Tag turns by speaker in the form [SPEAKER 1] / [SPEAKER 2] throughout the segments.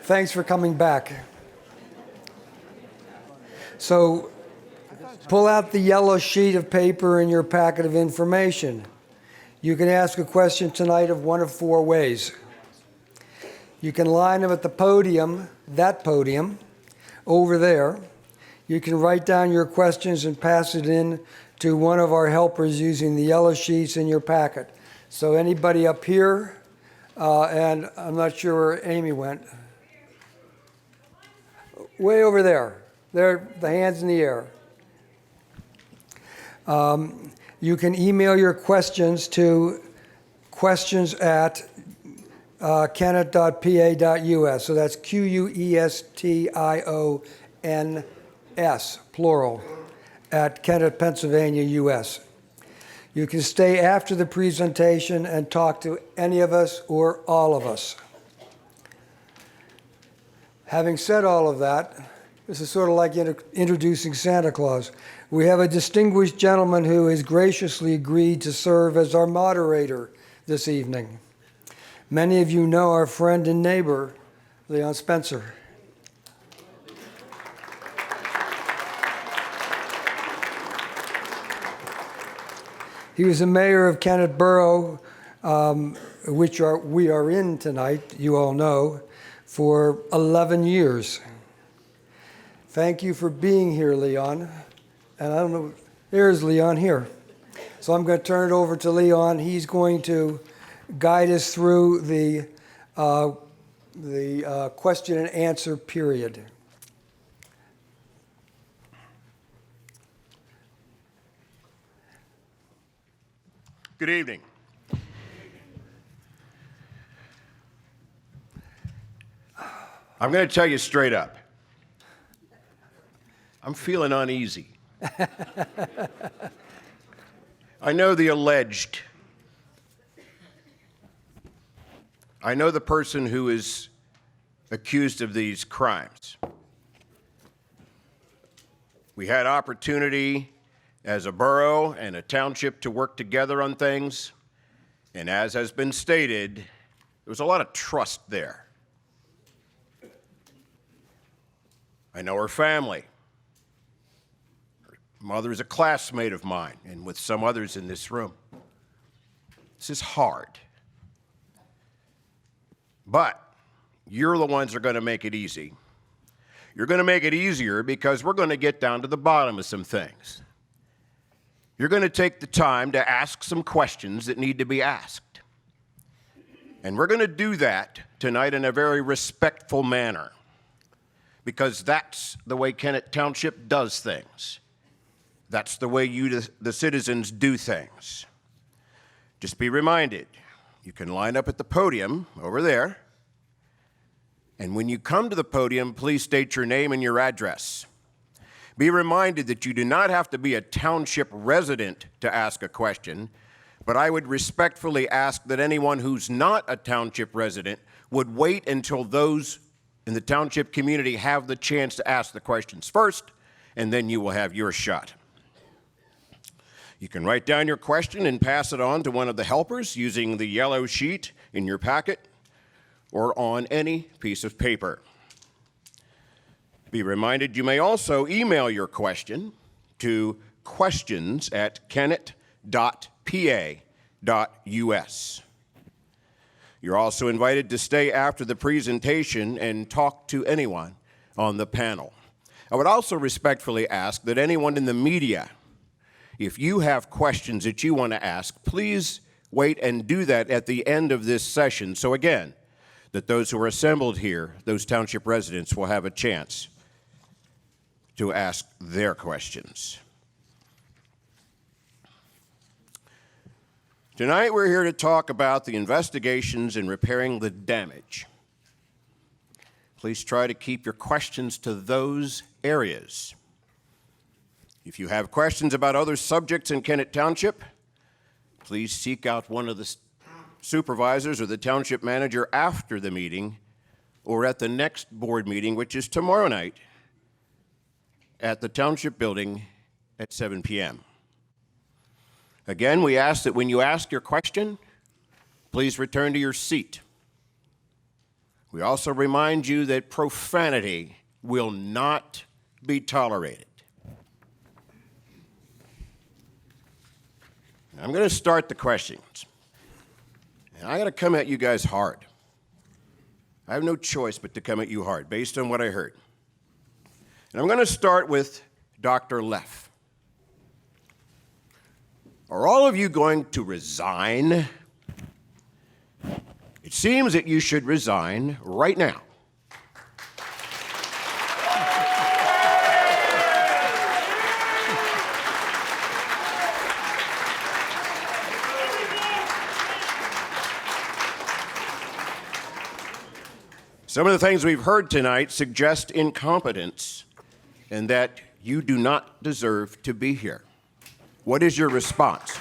[SPEAKER 1] Thanks for coming back. So pull out the yellow sheet of paper in your packet of information. You can ask a question tonight of one of four ways. You can line them at the podium, that podium, over there. You can write down your questions and pass it in to one of our helpers using the yellow sheets in your packet. So anybody up here, and I'm not sure where Amy went. Way over there. There, the hands in the air. You can email your questions to questions@kennett.pa.us. So that's QUESTIONS, plural, at Kennett, Pennsylvania, US. You can stay after the presentation and talk to any of us or all of us. Having said all of that, this is sort of like introducing Santa Claus. We have a distinguished gentleman who has graciously agreed to serve as our moderator this evening. Many of you know our friend and neighbor, Leon Spencer. He was the mayor of Kennett Borough, which we are in tonight, you all know, for 11 years. Thank you for being here, Leon. And I don't know, there's Leon here. So I'm going to turn it over to Leon. He's going to guide us through the question and answer period.
[SPEAKER 2] Good evening. I'm going to tell you straight up. I'm feeling uneasy. I know the alleged. I know the person who is accused of these crimes. We had opportunity as a borough and a township to work together on things, and as has been stated, there was a lot of trust there. I know her family. Her mother is a classmate of mine, and with some others in this room. This is hard. But you're the ones that are going to make it easy. You're going to make it easier because we're going to get down to the bottom of some things. You're going to take the time to ask some questions that need to be asked. And we're going to do that tonight in a very respectful manner, because that's the way Kennett Township does things. That's the way you, the citizens, do things. Just be reminded, you can line up at the podium over there, and when you come to the podium, please state your name and your address. Be reminded that you do not have to be a township resident to ask a question, but I would respectfully ask that anyone who's not a township resident would wait until those in the township community have the chance to ask the questions first, and then you will have your shot. You can write down your question and pass it on to one of the helpers using the yellow sheet in your packet or on any piece of paper. Be reminded you may also email your question to questions@kennett.pa.us. You're also invited to stay after the presentation and talk to anyone on the panel. I would also respectfully ask that anyone in the media, if you have questions that you want to ask, please wait and do that at the end of this session. So again, that those who are assembled here, those township residents, will have a chance to ask their questions. Tonight we're here to talk about the investigations and repairing the damage. Please try to keep your questions to those areas. If you have questions about other subjects in Kennett Township, please seek out one of the supervisors or the township manager after the meeting or at the next board meeting, which is tomorrow night at the Township Building at 7 p.m. Again, we ask that when you ask your question, please return to your seat. We also remind you that profanity will not be tolerated. I'm going to start the questions. And I got to come at you guys hard. I have no choice but to come at you hard based on what I heard. And I'm going to start with Dr. Leff. Are all of you going to resign? It seems that you should resign right now. Some of the things we've heard tonight suggest incompetence and that you do not deserve to be here. What is your response?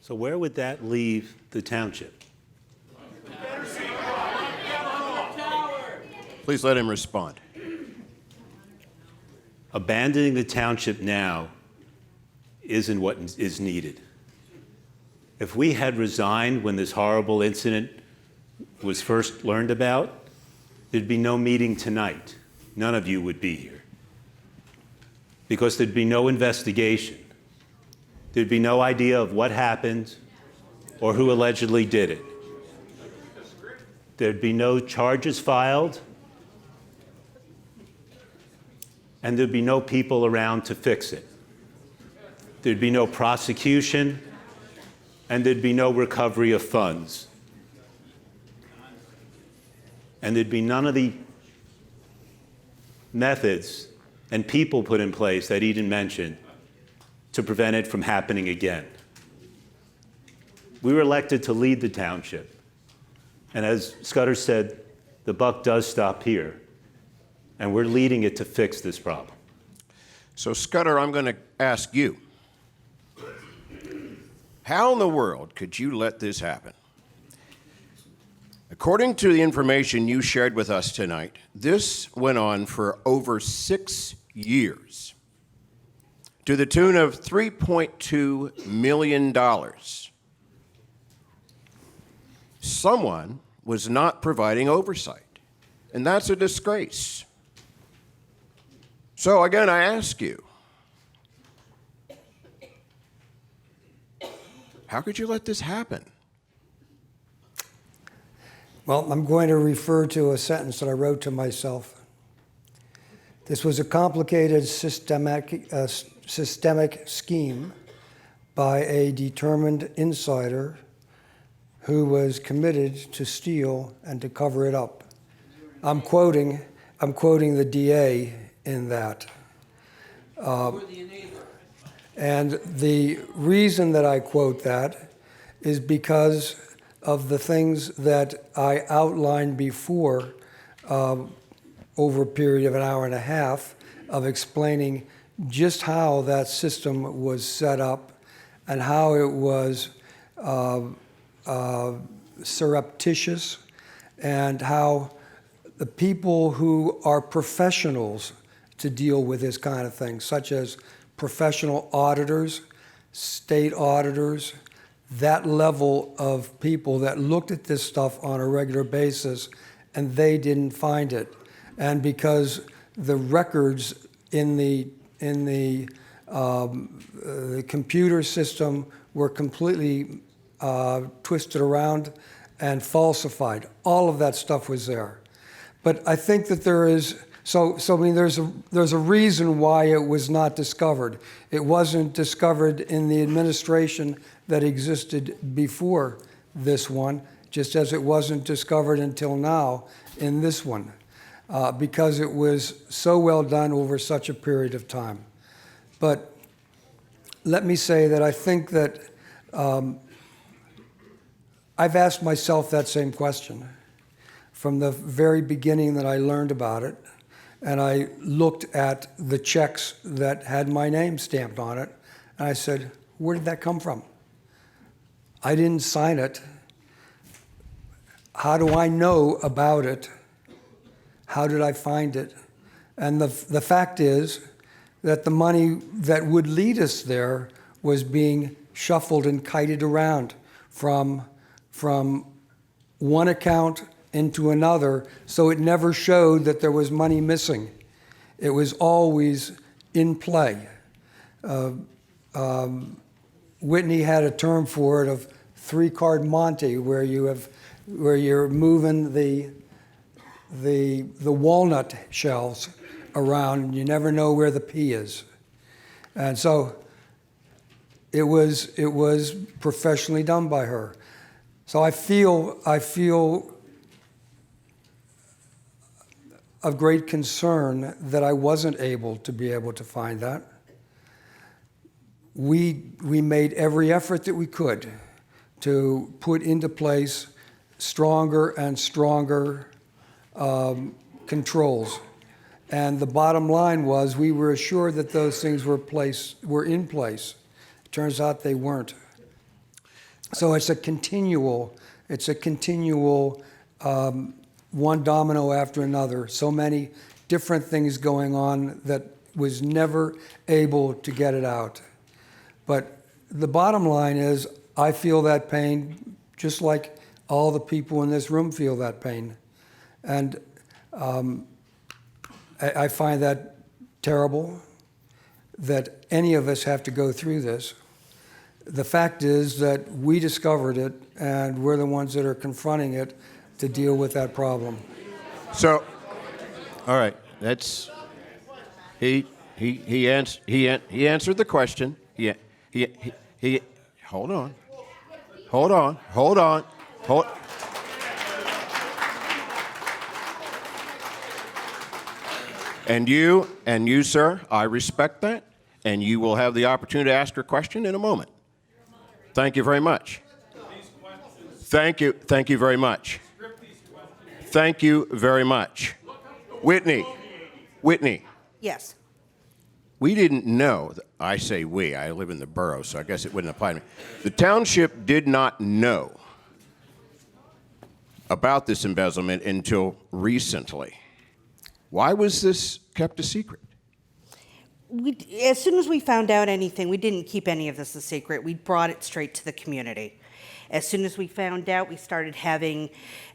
[SPEAKER 3] So where would that leave the township?
[SPEAKER 2] Please let him respond.
[SPEAKER 3] Abandoning the township now isn't what is needed. If we had resigned when this horrible incident was first learned about, there'd be no meeting tonight. None of you would be here. Because there'd be no investigation. There'd be no idea of what happened or who allegedly did it. There'd be no charges filed, and there'd be no people around to fix it. There'd be no prosecution, and there'd be no recovery of funds. And there'd be none of the methods and people put in place that Eden mentioned to prevent it from happening again. We were elected to lead the township. And as Scudder said, the buck does stop here. And we're leading it to fix this problem.
[SPEAKER 2] So, Scudder, I'm going to ask you, how in the world could you let this happen? According to the information you shared with us tonight, this went on for over 6 years to the tune of $3.2 million. Someone was not providing oversight, and that's a disgrace. So again, I ask you, how could you let this happen?
[SPEAKER 1] Well, I'm going to refer to a sentence that I wrote to myself. This was a complicated systemic scheme by a determined insider who was committed to steal and to cover it up. I'm quoting the DA in that. And the reason that I quote that is because of the things that I outlined before over a period of an hour and a half of explaining just how that system was set up and how it was surreptitious and how the people who are professionals to deal with this kind of thing, such as professional auditors, state auditors, that level of people that looked at this stuff on a regular basis and they didn't find it. And because the records in the computer system were completely twisted around and falsified, all of that stuff was there. But I think that there is, I mean, there's a reason why it was not discovered. It wasn't discovered in the administration that existed before this one, just as it wasn't discovered until now in this one, because it was so well done over such a period of time. But let me say that I think that I've asked myself that same question from the very beginning that I learned about it. And I looked at the checks that had my name stamped on it, and I said, where did that come from? I didn't sign it. How do I know about it? How did I find it? And the fact is that the money that would lead us there was being shuffled and kited around from one account into another, so it never showed that there was money missing. It was always in play. Whitney had a term for it of three-card Monte, where you're moving the walnut shells around, and you never know where the pea is. And so it was professionally done by her. So I feel of great concern that I wasn't able to find that. We made every effort that we could to put into place stronger and stronger controls. And the bottom line was we were assured that those things were in place. It turns out they weren't. So it's a continual one domino after another. So many different things going on that was never able to get it out. But the bottom line is I feel that pain just like all the people in this room feel that pain. And I find that terrible that any of us have to go through this. The fact is that we discovered it, and we're the ones that are confronting it to deal with that problem.
[SPEAKER 2] So, all right, that's he answered the question. He hold on. And you, sir, I respect that, and you will have the opportunity to ask your question in a moment. Thank you very much. Thank you very much. Thank you very much. Whitney.
[SPEAKER 4] Yes.
[SPEAKER 2] We didn't know, I say we, I live in the borough, so I guess it wouldn't apply to me. The township did not know about this embezzlement until recently. Why was this kept a secret?
[SPEAKER 4] As soon as we found out anything, we didn't keep any of this a secret. We brought it straight to the community. As soon as we found out, we started having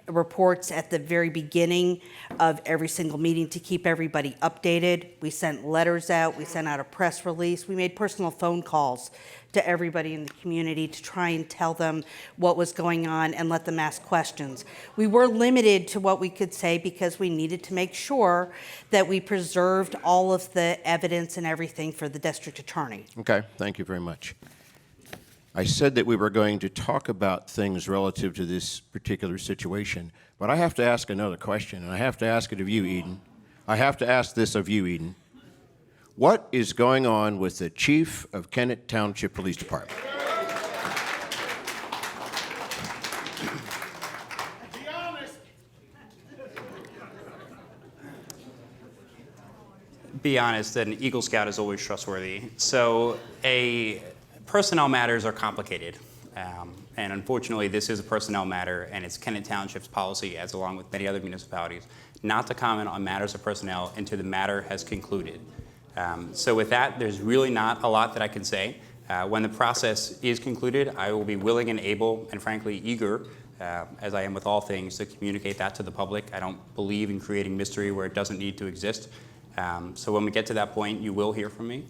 [SPEAKER 4] reports at the very beginning of every single meeting to keep everybody updated. We sent letters out. We sent out a press release. We made personal phone calls to everybody in the community to try and tell them what was going on and let them ask questions. We were limited to what we could say because we needed to make sure that we preserved all of the evidence and everything for the district attorney.
[SPEAKER 2] Okay, thank you very much. I said that we were going to talk about things relative to this particular situation, but I have to ask another question, and I have to ask it of you, Eden. I have to ask this of you, Eden. What is going on with the chief of Kennett Township Police Department?
[SPEAKER 5] Be honest, an Eagle Scout is always trustworthy. So personnel matters are complicated. And unfortunately, this is a personnel matter, and it's Kennett Township's policy, as along with many other municipalities, not to comment on matters of personnel until the matter has concluded. So with that, there's really not a lot that I can say. When the process is concluded, I will be willing and able and frankly eager, as I am with all things, to communicate that to the public. I don't believe in creating mystery where it doesn't need to exist. So when we get to that point, you will hear from me.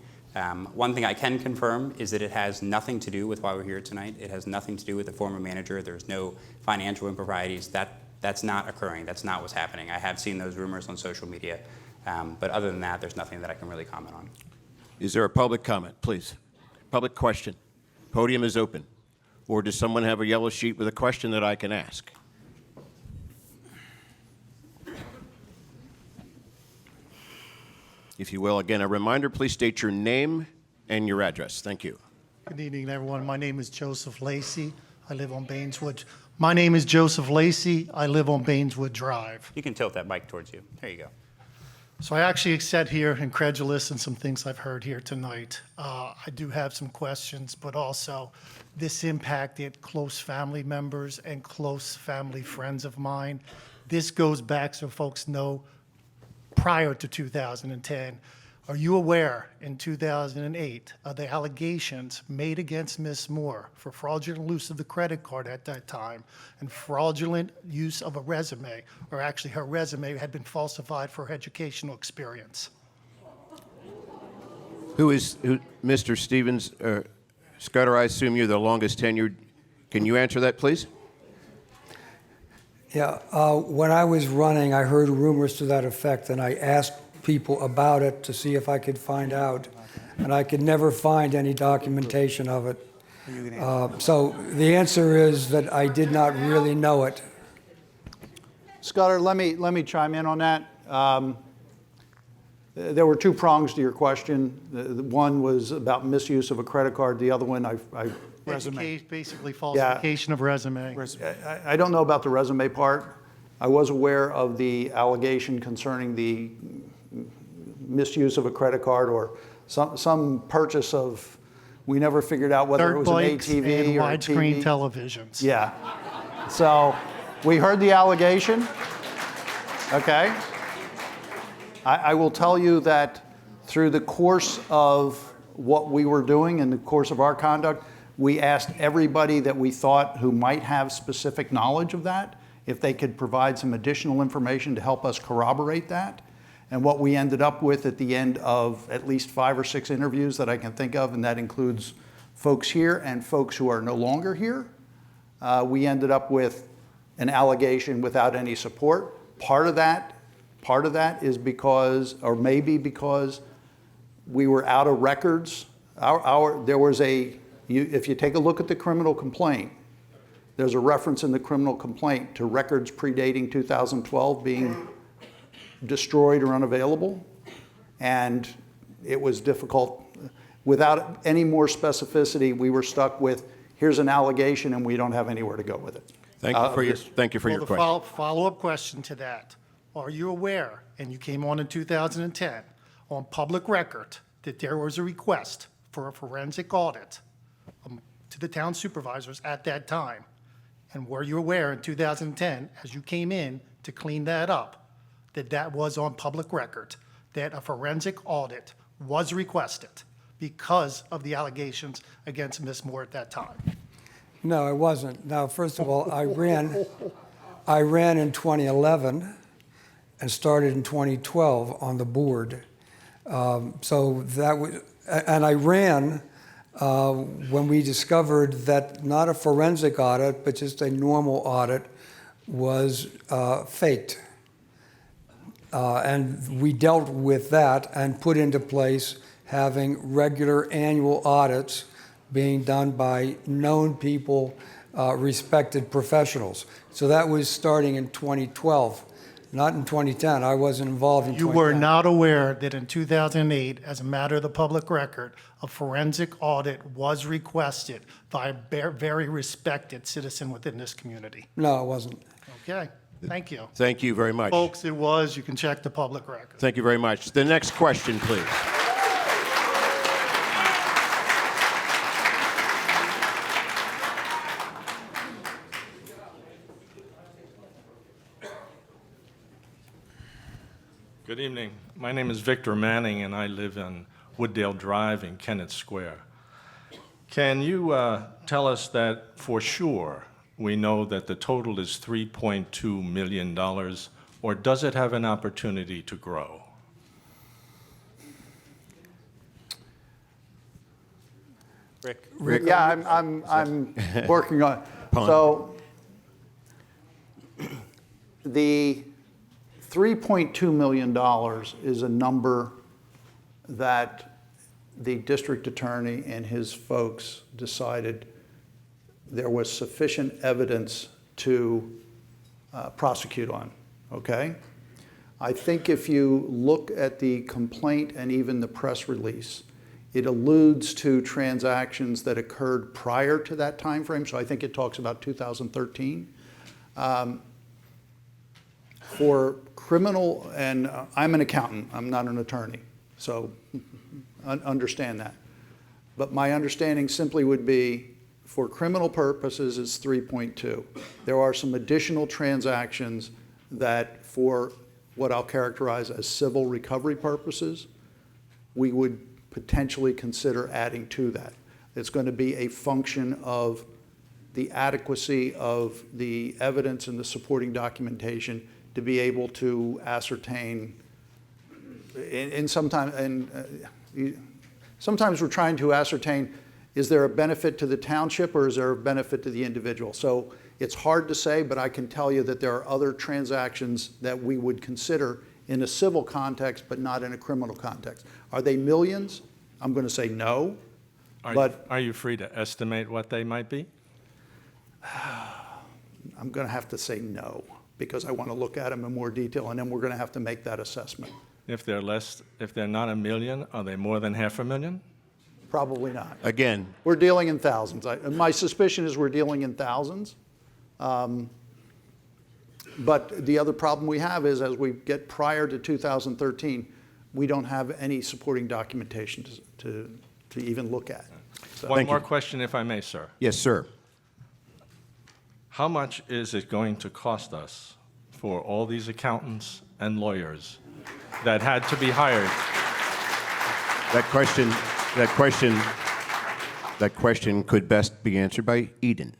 [SPEAKER 5] One thing I can confirm is that it has nothing to do with why we're here tonight. It has nothing to do with the former manager. There's no financial improprieties. That's not occurring. That's not what's happening. I have seen those rumors on social media. But other than that, there's nothing that I can really comment on.
[SPEAKER 2] Is there a public comment, please? Public question. Podium is open. Or does someone have a yellow sheet with a question that I can ask? If you will, again, a reminder, please state your name and your address. Thank you.
[SPEAKER 6] Good evening, everyone. My name is Joseph Lacey. I live on Baineswood. My name is Joseph Lacey. I live on Baineswood Drive.
[SPEAKER 5] You can tilt that mic towards you. There you go.
[SPEAKER 6] So I actually sat here incredulous in some things I've heard here tonight. I do have some questions, but also this impacted close family members and close family friends of mine. This goes back, so folks know, prior to 2010. Are you aware in 2008 of the allegations made against Ms. Moore for fraudulent use of the credit card at that time and fraudulent use of a resume, or actually her resume had been falsified for her educational experience?
[SPEAKER 2] Mr. Stevens, Scudder, I assume you're the longest tenured. Can you answer that, please?
[SPEAKER 1] Yeah, when I was running, I heard rumors to that effect, and I asked people about it to see if I could find out, and I could never find any documentation of it. So the answer is that I did not really know it.
[SPEAKER 7] Scudder, let me chime in on that. There were two prongs to your question. The one was about misuse of a credit card. The other one,
[SPEAKER 6] Resume. Basically falsification of resume.
[SPEAKER 7] I don't know about the resume part. I was aware of the allegation concerning the misuse of a credit card or some purchase of, we never figured out whether it was an ATV
[SPEAKER 6] and
[SPEAKER 7] or a
[SPEAKER 6] widescreen
[SPEAKER 7] TV.
[SPEAKER 6] televisions.
[SPEAKER 7] Yeah. So we heard the allegation. Okay. I will tell you that through the course of what we were doing, in the course of our conduct, we asked everybody that we thought who might have specific knowledge of that if they could provide some additional information to help us corroborate that. And what we ended up with at the end of at least 5 or 6 interviews that I can think of, and that includes folks here and folks who are no longer here, we ended up with an allegation without any support. Part of that is because, or maybe because, we were out of records. There was if you take a look at the criminal complaint, there's a reference in the criminal complaint to records predating 2012 being destroyed or unavailable, and it was difficult. Without any more specificity, we were stuck with, here's an allegation and we don't have anywhere to go with it.
[SPEAKER 2] Thank you for your question.
[SPEAKER 6] Well, the follow-up question to that, are you aware, and you came on in 2010, on public record, that there was a request for a forensic audit to the town supervisors at that time? And were you aware in 2010, as you came in to clean that up, that that was on public record, that a forensic audit was requested because of the allegations against Ms. Moore at that time?
[SPEAKER 1] No, it wasn't. Now, first of all, I ran in 2011 and started in 2012 on the board. So that was, and I ran when we discovered that not a forensic audit, but just a normal audit was faked. And we dealt with that and put into place having regular annual audits being done by known people, respected professionals. So that was starting in 2012, not in 2010. I wasn't involved in 2010.
[SPEAKER 6] You were not aware that in 2008, as a matter of the public record, a forensic audit was requested by a very respected citizen within this community?
[SPEAKER 1] No, it wasn't.
[SPEAKER 6] Okay, thank you.
[SPEAKER 2] Thank you very much.
[SPEAKER 6] Folks, it was. You can check the public record.
[SPEAKER 2] Thank you very much. The next question, please.
[SPEAKER 8] Good evening. My name is Victor Manning, and I live on Wooddale Drive in Kennett Square. Can you tell us that for sure we know that the total is $3.2 million, or does it have an opportunity to grow?
[SPEAKER 5] Rick?
[SPEAKER 7] Yeah, I'm working on it. So the $3.2 million is a number that the district attorney and his folks decided there was sufficient evidence to prosecute on, okay? I think if you look at the complaint and even the press release, it alludes to transactions that occurred prior to that time frame, so I think it talks about 2013. For criminal, and I'm an accountant, I'm not an attorney, so understand that. But my understanding simply would be, for criminal purposes, it's 3.2. There are some additional transactions that, for what I'll characterize as civil recovery purposes, we would potentially consider adding to that. It's going to be a function of the adequacy of the evidence and the supporting documentation to be able to ascertain. Sometimes we're trying to ascertain, is there a benefit to the township or is there a benefit to the individual? So it's hard to say, but I can tell you that there are other transactions that we would consider in a civil context, but not in a criminal context. Are they millions? I'm going to say no.
[SPEAKER 8] Are you free to estimate what they might be?
[SPEAKER 7] I'm going to have to say no, because I want to look at them in more detail, and then we're going to have to make that assessment.
[SPEAKER 8] If they're not $1 million, are they more than $500,000?
[SPEAKER 7] Probably not.
[SPEAKER 2] Again,
[SPEAKER 7] We're dealing in thousands. My suspicion is we're dealing in thousands. But the other problem we have is, as we get prior to 2013, we don't have any supporting documentation to even look at.
[SPEAKER 8] One more question, if I may, sir.
[SPEAKER 2] yes, sir.
[SPEAKER 8] How much is it going to cost us for all these accountants and lawyers that had to be hired?
[SPEAKER 2] That question could best be answered by Eden.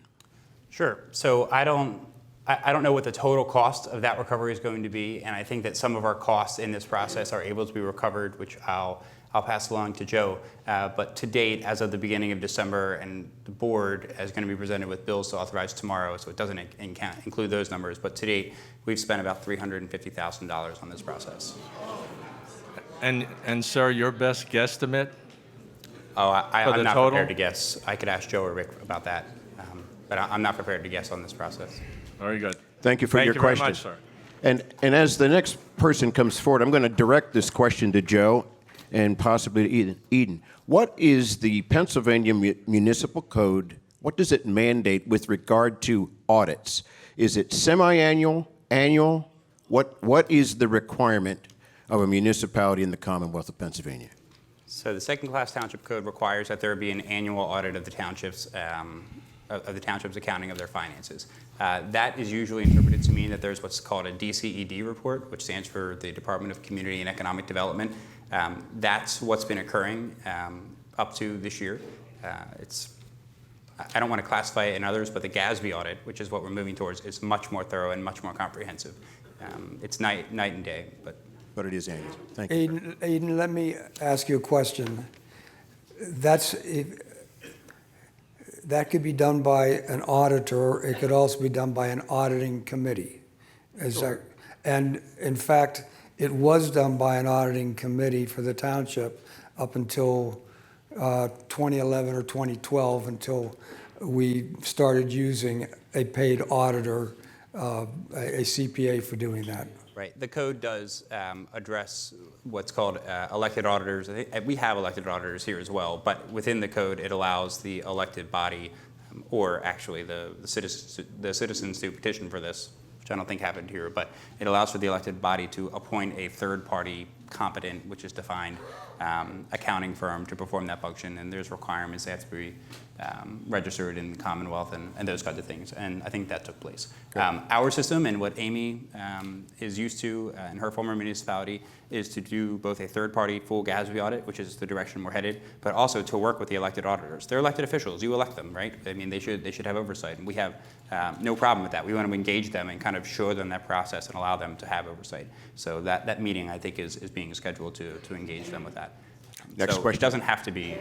[SPEAKER 5] Sure. So I don't know what the total cost of that recovery is going to be, and I think that some of our costs in this process are able to be recovered, which I'll pass along to Joe. But to date, as of the beginning of December, and the board is going to be presented with bills to authorize tomorrow, so it doesn't include those numbers. But to date, we've spent about $350,000 on this process.
[SPEAKER 8] And sir, your best guesstimate?
[SPEAKER 5] Oh,
[SPEAKER 8] For
[SPEAKER 5] I'm
[SPEAKER 8] the
[SPEAKER 5] not
[SPEAKER 8] total?
[SPEAKER 5] prepared to guess. I could ask Joe or Rick about that, but I'm not prepared to guess on this process.
[SPEAKER 8] Very good.
[SPEAKER 2] Thank you for your question.
[SPEAKER 8] Thank you very much, sir.
[SPEAKER 2] And as the next person comes forward, I'm going to direct this question to Joe and possibly to Eden. What is the Pennsylvania Municipal Code? What does it mandate with regard to audits? Is it semi-annual, annual? What is the requirement of a municipality in the Commonwealth of Pennsylvania?
[SPEAKER 5] So the second-class township code requires that there be an annual audit of the township's accounting of their finances. That is usually interpreted to mean that there's what's called a DCED report, which stands for the Department of Community and Economic Development. That's what's been occurring up to this year. I don't want to classify it in others, but the GASB audit, which is what we're moving towards, is much more thorough and much more comprehensive. It's night and day,
[SPEAKER 2] But it is annual. Thank you.
[SPEAKER 1] Eden, let me ask you a question. That could be done by an auditor. It could also be done by an auditing committee. And in fact, it was done by an auditing committee for the township up until 2011 or 2012, until we started using a paid auditor, a CPA for doing that.
[SPEAKER 5] right. The code does address what's called elected auditors. We have elected auditors here as well, but within the code, it allows the elected body, or actually the citizens to petition for this, which I don't think happened here, but it allows for the elected body to appoint a third-party competent, which is defined, accounting firm to perform that function, and there's requirements. They have to be registered in the Commonwealth and those kinds of things, and I think that took place. Our system and what Amy is used to in her former municipality is to do both a third-party full GASB audit, which is the direction we're headed, but also to work with the elected auditors. They're elected officials. You elect them, right? I mean, they should have oversight, and we have no problem with that. We want to engage them and kind of show them that process and allow them to have oversight. So that meeting, I think, is being scheduled to engage them with that.
[SPEAKER 2] Next
[SPEAKER 5] So
[SPEAKER 2] question.
[SPEAKER 5] it doesn't have to be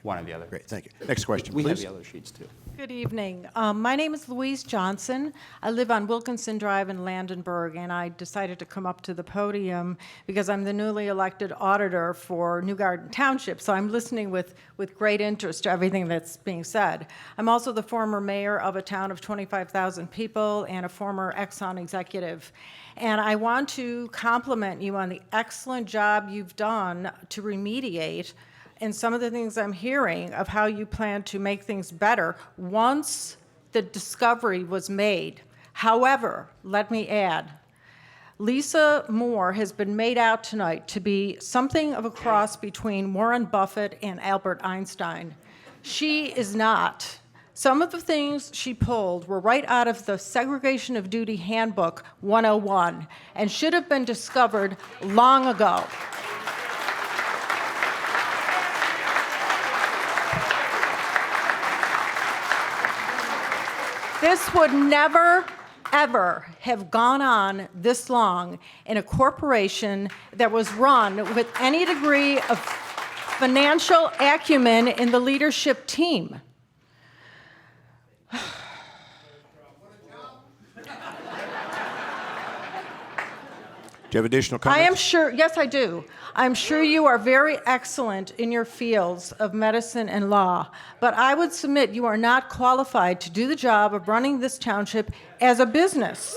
[SPEAKER 5] one or the other.
[SPEAKER 2] Great, thank you. Next question,
[SPEAKER 5] We have
[SPEAKER 2] please.
[SPEAKER 5] the other sheets, too.
[SPEAKER 9] Good evening. My name is Louise Johnson. I live on Wilkinson Drive in Landenberg, and I decided to come up to the podium because I'm the newly elected auditor for New Garden Township, so I'm listening with great interest to everything that's being said. I'm also the former mayor of a town of 25,000 people and a former Exxon executive. And I want to compliment you on the excellent job you've done to remediate and some of the things I'm hearing of how you plan to make things better once the discovery was made. However, let me add, Lisa Moore has been made out tonight to be something of a cross between Warren Buffett and Albert Einstein. She is not. Some of the things she pulled were right out of the Segregation of Duty Handbook 101 and should have been discovered long ago. This would never, ever have gone on this long in a corporation that was run with any degree of financial acumen in the leadership team.
[SPEAKER 2] Do you have additional
[SPEAKER 9] I
[SPEAKER 2] comments?
[SPEAKER 9] am sure, yes, I do. I'm sure you are very excellent in your fields of medicine and law, but I would submit you are not qualified to do the job of running this township as a business.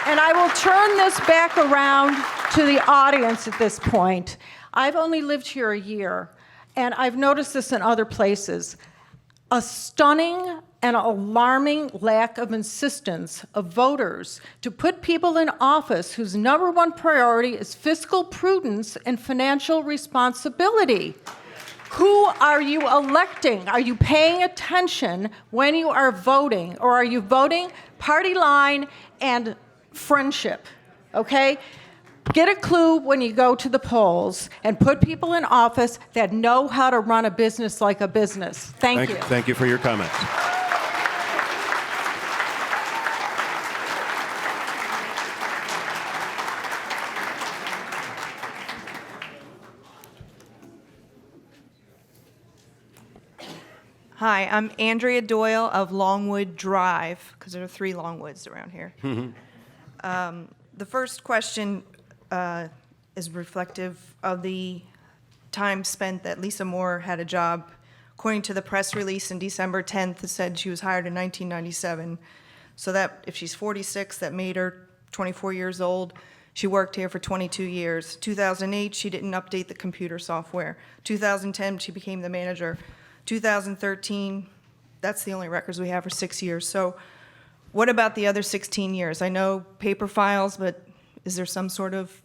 [SPEAKER 9] And I will turn this back around to the audience at this point. I've only lived here a year, and I've noticed this in other places. A stunning and alarming lack of insistence of voters to put people in office whose number one priority is fiscal prudence and financial responsibility. Who are you electing? Are you paying attention when you are voting, or are you voting party line and friendship? Okay? Get a clue when you go to the polls and put people in office that know how to run a business like a business. Thank you.
[SPEAKER 2] Thank you for your comments.
[SPEAKER 10] Hi, I'm Andrea Doyle of Longwood Drive, because there are 3 Longwoods around here. The first question is reflective of the time spent that Lisa Moore had a job. According to the press release in December 10th, it said she was hired in 1997. So that, if she's 46, that made her 24 years old. She worked here for 22 years. 2008, she didn't update the computer software. 2010, she became the manager. 2013, that's the only records we have for 6 years. So what about the other 16 years? I know paper files, but is there some sort of,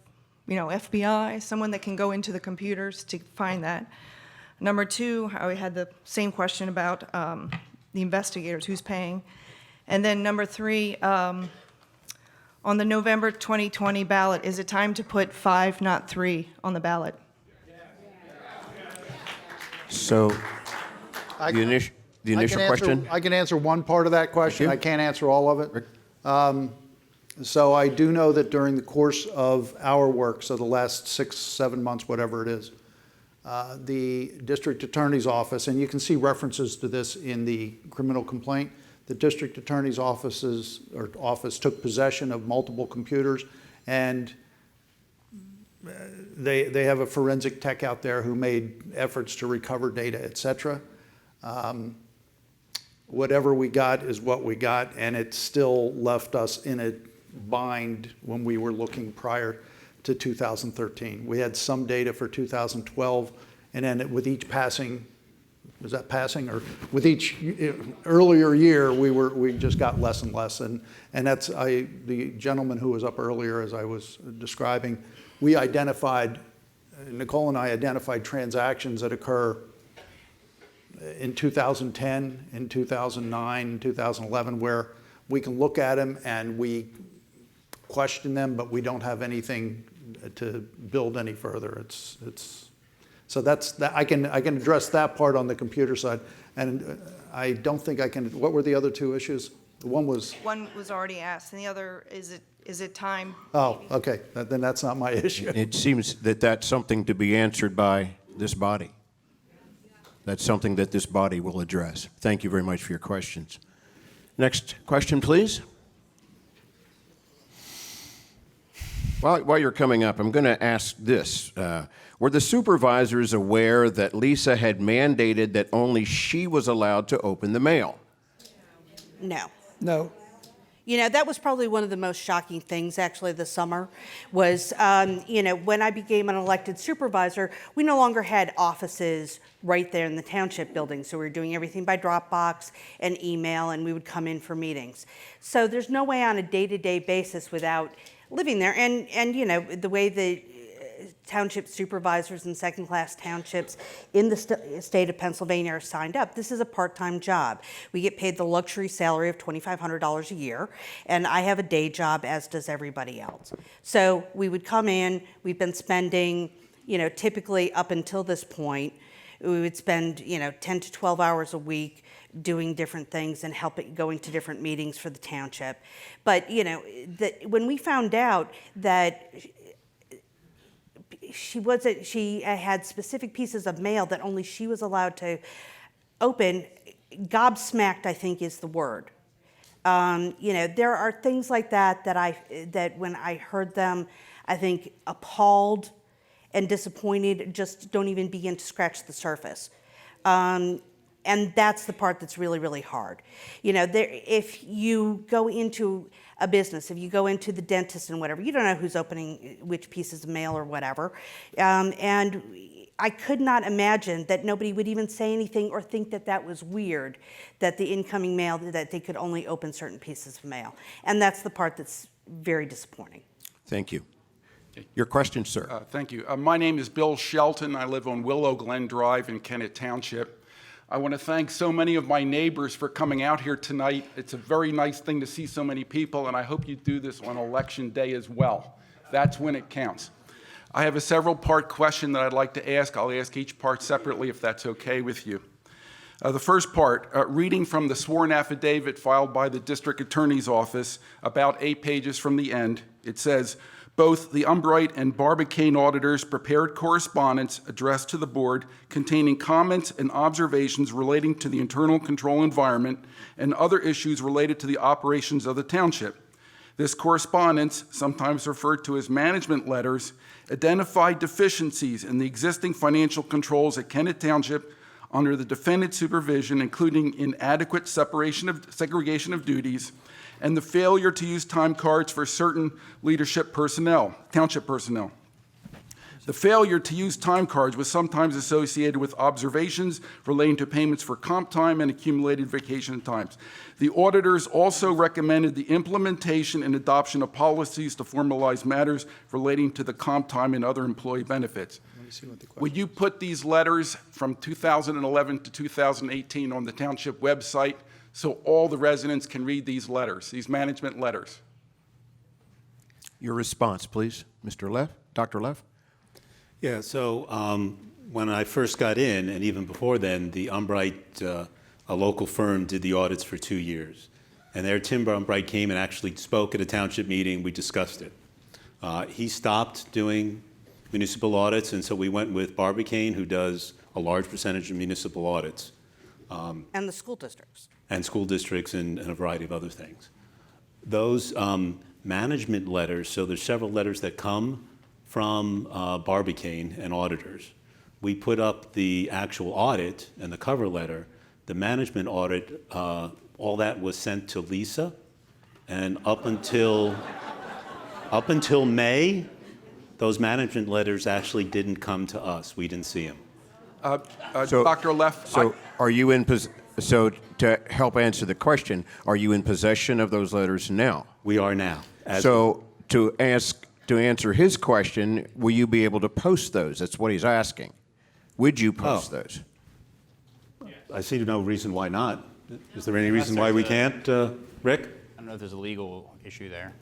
[SPEAKER 10] FBI, someone that can go into the computers to find that? Number 2, I had the same question about the investigators, who's paying. And then number 3, on the November 2020 ballot, is it time to put 5, not 3, on the ballot?
[SPEAKER 2] So, the initial question?
[SPEAKER 7] I can answer one part of that question.
[SPEAKER 2] you.
[SPEAKER 7] I can't answer all of it. So I do know that during the course of our work, so the last 6, 7 months, whatever it is, the district attorney's office, and you can see references to this in the criminal complaint, the district attorney's office took possession of multiple computers, and they have a forensic tech out there who made efforts to recover data, et cetera. Whatever we got is what we got, and it still left us in a bind when we were looking prior to 2013. We had some data for 2012, and then with each passing, was that passing, or with each earlier year, we just got less and less, and that's the gentleman who was up earlier, as I was describing, we identified, Nicole and I identified transactions that occur in 2010, in 2009, in 2011, where we can look at them and we question them, but we don't have anything to build any further. So that's that. I can address that part on the computer side, and I don't think I can. What were the other 2 issues? One was
[SPEAKER 10] already asked, and the other, is it time?
[SPEAKER 7] Oh, okay. Then that's not my issue.
[SPEAKER 2] It seems that that's something to be answered by this body. That's something that this body will address. Thank you very much for your questions. Next question, please. While you're coming up, I'm going to ask this. Were the supervisors aware that Lisa had mandated that only she was allowed to open the mail?
[SPEAKER 4] No.
[SPEAKER 1] No.
[SPEAKER 4] That was probably one of the most shocking things, actually, this summer, was, when I became an elected supervisor, we no longer had offices right there in the township building. So we were doing everything by Dropbox and email, and we would come in for meetings. So there's no way on a day-to-day basis without living there. And the way the township supervisors and second-class townships in the state of Pennsylvania are signed up, this is a part-time job. We get paid the luxury salary of $2,500 a year, and I have a day job, as does everybody else. So we would come in, we've been spending, typically up until this point, we would spend, 10 to 12 hours a week doing different things and going to different meetings for the township. But, when we found out that she had specific pieces of mail that only she was allowed to open, gobsmacked, I think, is the word. There are things like that when I heard them, I think appalled and disappointed, just don't even begin to scratch the surface. And that's the part that's really, really hard. If you go into a business, if you go into the dentist and whatever, you don't know who's opening which pieces of mail or whatever. And I could not imagine that nobody would even say anything or think that that was weird, that the incoming mail, that they could only open certain pieces of mail. And that's the part that's very disappointing.
[SPEAKER 2] Thank you. Your question, sir.
[SPEAKER 11] Thank you. My name is Bill Shelton. I live on Willow Glen Drive in Kennett Township. I want to thank so many of my neighbors for coming out here tonight. It's a very nice thing to see so many people, and I hope you do this on Election Day as well. That's when it counts. I have a several-part question that I'd like to ask. I'll ask each part separately if that's okay with you. The first part, reading from the sworn affidavit filed by the District Attorney's Office, about 8 pages from the end, it says, both the Umbright and Barbicane auditors prepared correspondence addressed to the board containing comments and observations relating to the internal control environment and other issues related to the operations of the township. This correspondence, sometimes referred to as management letters, identified deficiencies in the existing financial controls at Kennett Township under the defendant's supervision, including inadequate segregation of duties, and the failure to use time cards for certain leadership personnel, township personnel. The failure to use time cards was sometimes associated with observations relating to payments for comp time and accumulated vacation times. The auditors also recommended the implementation and adoption of policies to formalize matters relating to the comp time and other employee benefits. Would you put these letters from 2011 to 2018 on the township website so all the residents can read these letters, these management letters?
[SPEAKER 2] Your response, please, Mr. Leff, Dr. Leff.
[SPEAKER 3] Yeah, so when I first got in, and even before then, the Umbright, a local firm, did the audits for 2 years. And there, Tim Umbright came and actually spoke at a township meeting. We discussed it. He stopped doing municipal audits, and so we went with Barbicane, who does a large percentage of municipal audits.
[SPEAKER 4] And the school districts.
[SPEAKER 3] And school districts and a variety of other things. Those management letters, so there's several letters that come from Barbicane and auditors. We put up the actual audit and the cover letter. The management audit, all that was sent to Lisa, and up until May, those management letters actually didn't come to us. We didn't see them.
[SPEAKER 11] Dr. Leff,
[SPEAKER 2] So are you in so to help answer the question, are you in possession of those letters now?
[SPEAKER 3] We are now.
[SPEAKER 2] So to answer his question, will you be able to post those? That's what he's asking. Would you post those?
[SPEAKER 3] I see no reason why not. Is there any reason why we can't, Rick?
[SPEAKER 5] I don't know if there's a legal issue there.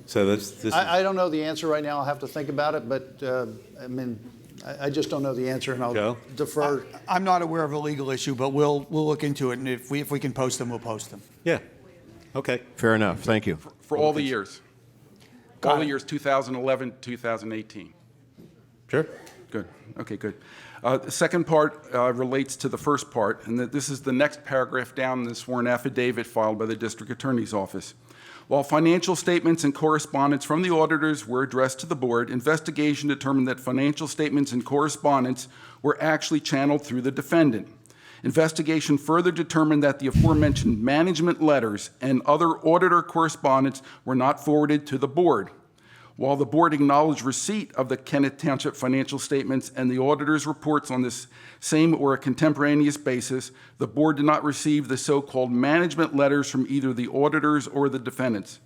[SPEAKER 3] So this
[SPEAKER 7] I don't know the answer right now. I'll have to think about it, but I just don't know the answer, and I'll
[SPEAKER 3] Joe?
[SPEAKER 7] defer.
[SPEAKER 12] I'm not aware of a legal issue, but we'll look into it, and if we can post them, we'll post them.
[SPEAKER 3] Yeah. Okay.
[SPEAKER 2] Fair enough. Thank you.
[SPEAKER 11] for all the years. All the years 2011, 2018.
[SPEAKER 3] Sure.
[SPEAKER 11] Good. Okay, good. The second part relates to the first part, and that this is the next paragraph down in the sworn affidavit filed by the District Attorney's Office. While financial statements and correspondence from the auditors were addressed to the board, investigation determined that financial statements and correspondence were actually channeled through the defendant. Investigation further determined that the aforementioned management letters and other auditor correspondence were not forwarded to the board. While the board acknowledged receipt of the Kennett Township financial statements and the auditor's reports on this same or a contemporaneous basis, the board did not receive the so-called management letters from either the auditors or the defendants.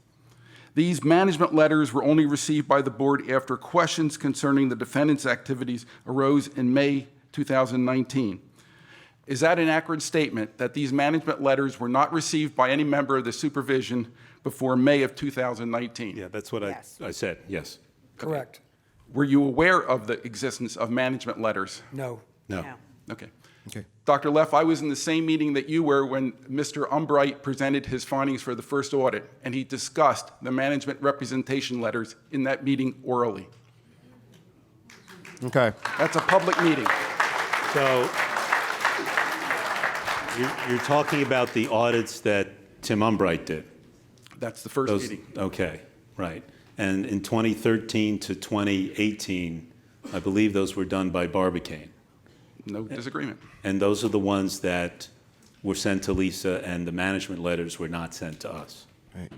[SPEAKER 11] These management letters were only received by the board after questions concerning the defendant's activities arose in May 2019. Is that an accurate statement that these management letters were not received by any member of the supervision before May of 2019?
[SPEAKER 3] Yeah, that's what
[SPEAKER 4] Yes.
[SPEAKER 3] I said, yes.
[SPEAKER 1] Correct.
[SPEAKER 11] Were you aware of the existence of management letters?
[SPEAKER 1] No.
[SPEAKER 3] No.
[SPEAKER 4] No.
[SPEAKER 11] Okay.
[SPEAKER 2] Okay.
[SPEAKER 11] Dr. Leff, I was in the same meeting that you were when Mr. Umbright presented his findings for the first audit, and he discussed the management representation letters in that meeting orally.
[SPEAKER 2] Okay.
[SPEAKER 11] That's a public meeting.
[SPEAKER 3] So you're talking about the audits that Tim Umbright did?
[SPEAKER 11] That's the first meeting.
[SPEAKER 3] Okay, right. And in 2013 to 2018, I believe those were done by Barbicane.
[SPEAKER 11] No disagreement.
[SPEAKER 3] And those are the ones that were sent to Lisa, and the management letters were not sent to us.
[SPEAKER 2] Right.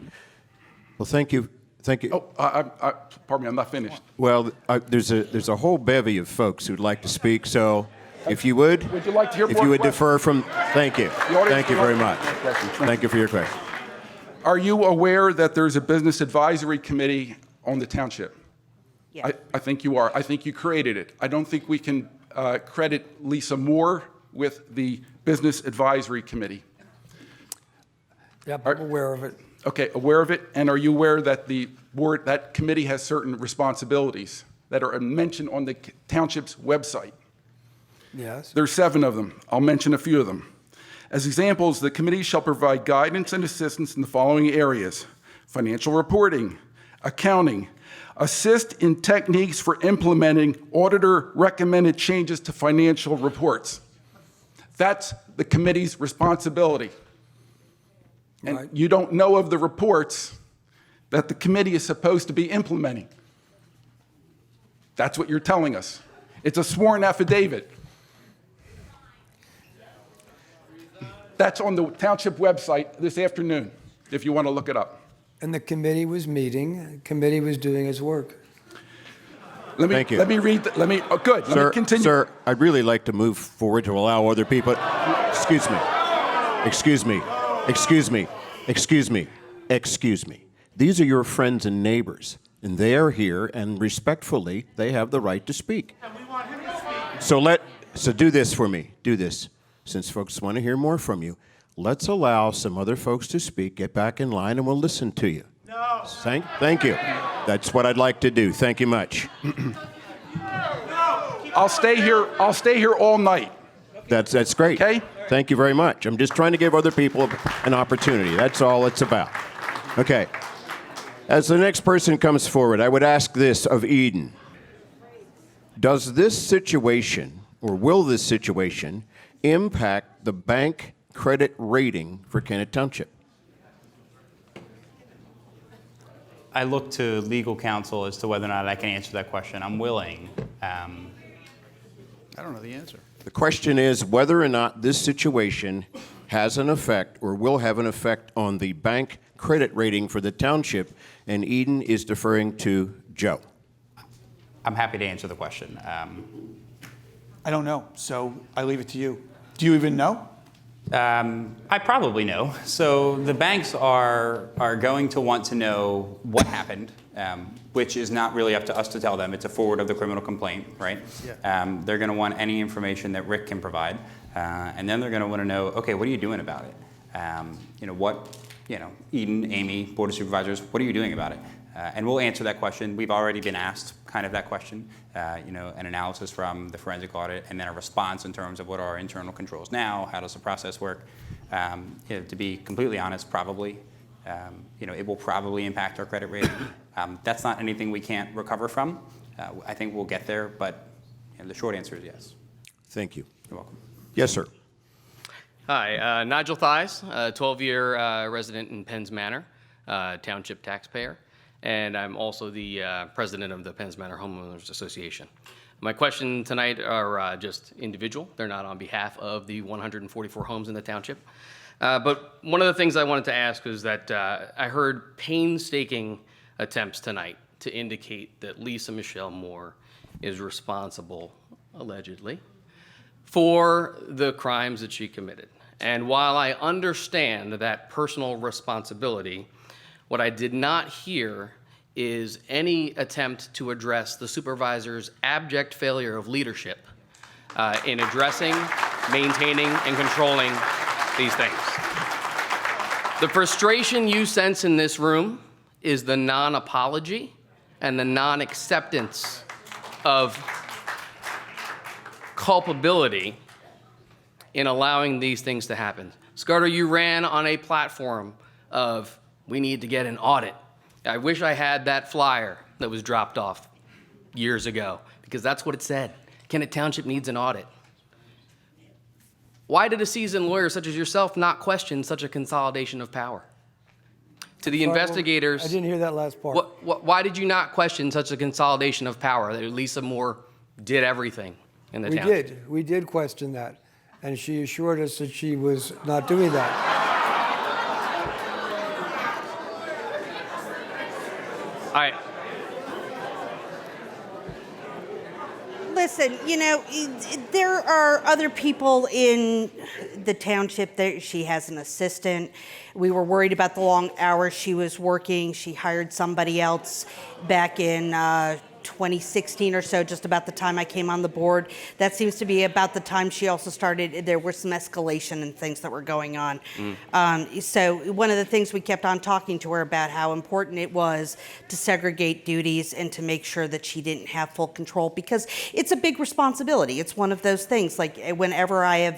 [SPEAKER 2] Well, thank you. Thank you.
[SPEAKER 11] Oh, pardon me, I'm not finished.
[SPEAKER 2] Well, there's a whole bevy of folks who'd like to speak. So, if you would,
[SPEAKER 11] you like to hear
[SPEAKER 2] if
[SPEAKER 11] more
[SPEAKER 2] you would
[SPEAKER 11] questions?
[SPEAKER 2] defer from, thank you, thank you very much. Thank you for your question.
[SPEAKER 11] Are you aware that there's a business advisory committee on the township?
[SPEAKER 4] Yes.
[SPEAKER 11] I think you are. I think you created it. I don't think we can credit Lisa Moore with the business advisory committee.
[SPEAKER 1] Yep, I'm aware of it.
[SPEAKER 11] Okay, aware of it, and are you aware that the board, that committee has certain responsibilities that are mentioned on the township's website?
[SPEAKER 1] Yes.
[SPEAKER 11] There's 7 of them. I'll mention a few of them. As examples, the committee shall provide guidance and assistance in the following areas: financial reporting, accounting, assist in techniques for implementing auditor-recommended changes to financial reports. That's the committee's responsibility. And
[SPEAKER 1] Right.
[SPEAKER 11] you don't know of the reports that the committee is supposed to be implementing. That's what you're telling us. It's a sworn affidavit. That's on the township website this afternoon, if you want to look it up.
[SPEAKER 1] And the committee was meeting, the committee was doing its work.
[SPEAKER 2] Thank you.
[SPEAKER 11] Let me read, good, let me continue.
[SPEAKER 2] Sir, I'd really like to move forward to allow other people. Excuse me. Excuse me. Excuse me. Excuse me. Excuse me. These are your friends and neighbors, and they are here, and respectfully, they have the right to speak. And we want him to speak. So do this for me. Do this. Since folks want to hear more from you, let's allow some other folks to speak. Get back in line, and we'll listen to you. No. Thank you. That's what I'd like to do. Thank you much.
[SPEAKER 11] I'll stay here all night.
[SPEAKER 2] That's great.
[SPEAKER 11] Okay.
[SPEAKER 2] Thank you very much. I'm just trying to give other people an opportunity. That's all it's about. Okay. As the next person comes forward, I would ask this of Eden. Does this situation, or will this situation, impact the bank credit rating for Kennett Township?
[SPEAKER 5] I look to legal counsel as to whether or not I can answer that question. I'm willing.
[SPEAKER 12] I don't know the answer.
[SPEAKER 2] The question is whether or not this situation has an effect or will have an effect on the bank credit rating for the township, and Eden is deferring to Joe.
[SPEAKER 5] I'm happy to answer the question.
[SPEAKER 12] I don't know, so I leave it to you. Do you even know?
[SPEAKER 5] I probably know. So the banks are going to want to know what happened, which is not really up to us to tell them. It's a forward of the criminal complaint, right? Yeah. They're going to want any information that Rick can provide, and then they're going to want to know, okay, what are you doing about it? Eden, Amy, Board of Supervisors, what are you doing about it? And we'll answer that question. We've already been asked kind of that question, an analysis from the forensic audit, and then a response in terms of what are our internal controls now, how does the process work? To be completely honest, probably. It will probably impact our credit rating. That's not anything we can't recover from. I think we'll get there, but the short answer is yes.
[SPEAKER 2] Thank you.
[SPEAKER 5] You're welcome.
[SPEAKER 2] Yes, sir.
[SPEAKER 13] Hi, Nigel Thies, 12-year resident in Penns Manor, township taxpayer, and I'm also the president of the Penns Manor Homeowners Association. My question tonight are just individual. They're not on behalf of the 144 homes in the township. But one of the things I wanted to ask is that I heard painstaking attempts tonight to indicate that Lisa Michelle Moore is responsible, allegedly, for the crimes that she committed. And while I understand that personal responsibility, what I did not hear is any attempt to address the supervisor's abject failure of leadership in addressing, maintaining, and controlling these things. The frustration you sense in this room is the non-apology and the non-acceptance of culpability in allowing these things to happen. Scudder, you ran on a platform of, we need to get an audit. I wish I had that flyer that was dropped off years ago, because that's what it said. Kennett Township needs an audit. Why did a seasoned lawyer such as yourself not question such a consolidation of power? To the investigators,
[SPEAKER 1] I didn't hear that last part.
[SPEAKER 13] why did you not question such a consolidation of power, that Lisa Moore did everything in the township?
[SPEAKER 1] We did question that, and she assured us that she was not doing that.
[SPEAKER 4] Listen, there are other people in the township. She has an assistant. We were worried about the long hours she was working. She hired somebody else back in 2016 or so, just about the time I came on the board. That seems to be about the time she also started. There were some escalation and things that were going on. So one of the things we kept on talking to her about how important it was to segregate duties and to make sure that she didn't have full control, because it's a big responsibility. It's one of those things, like whenever I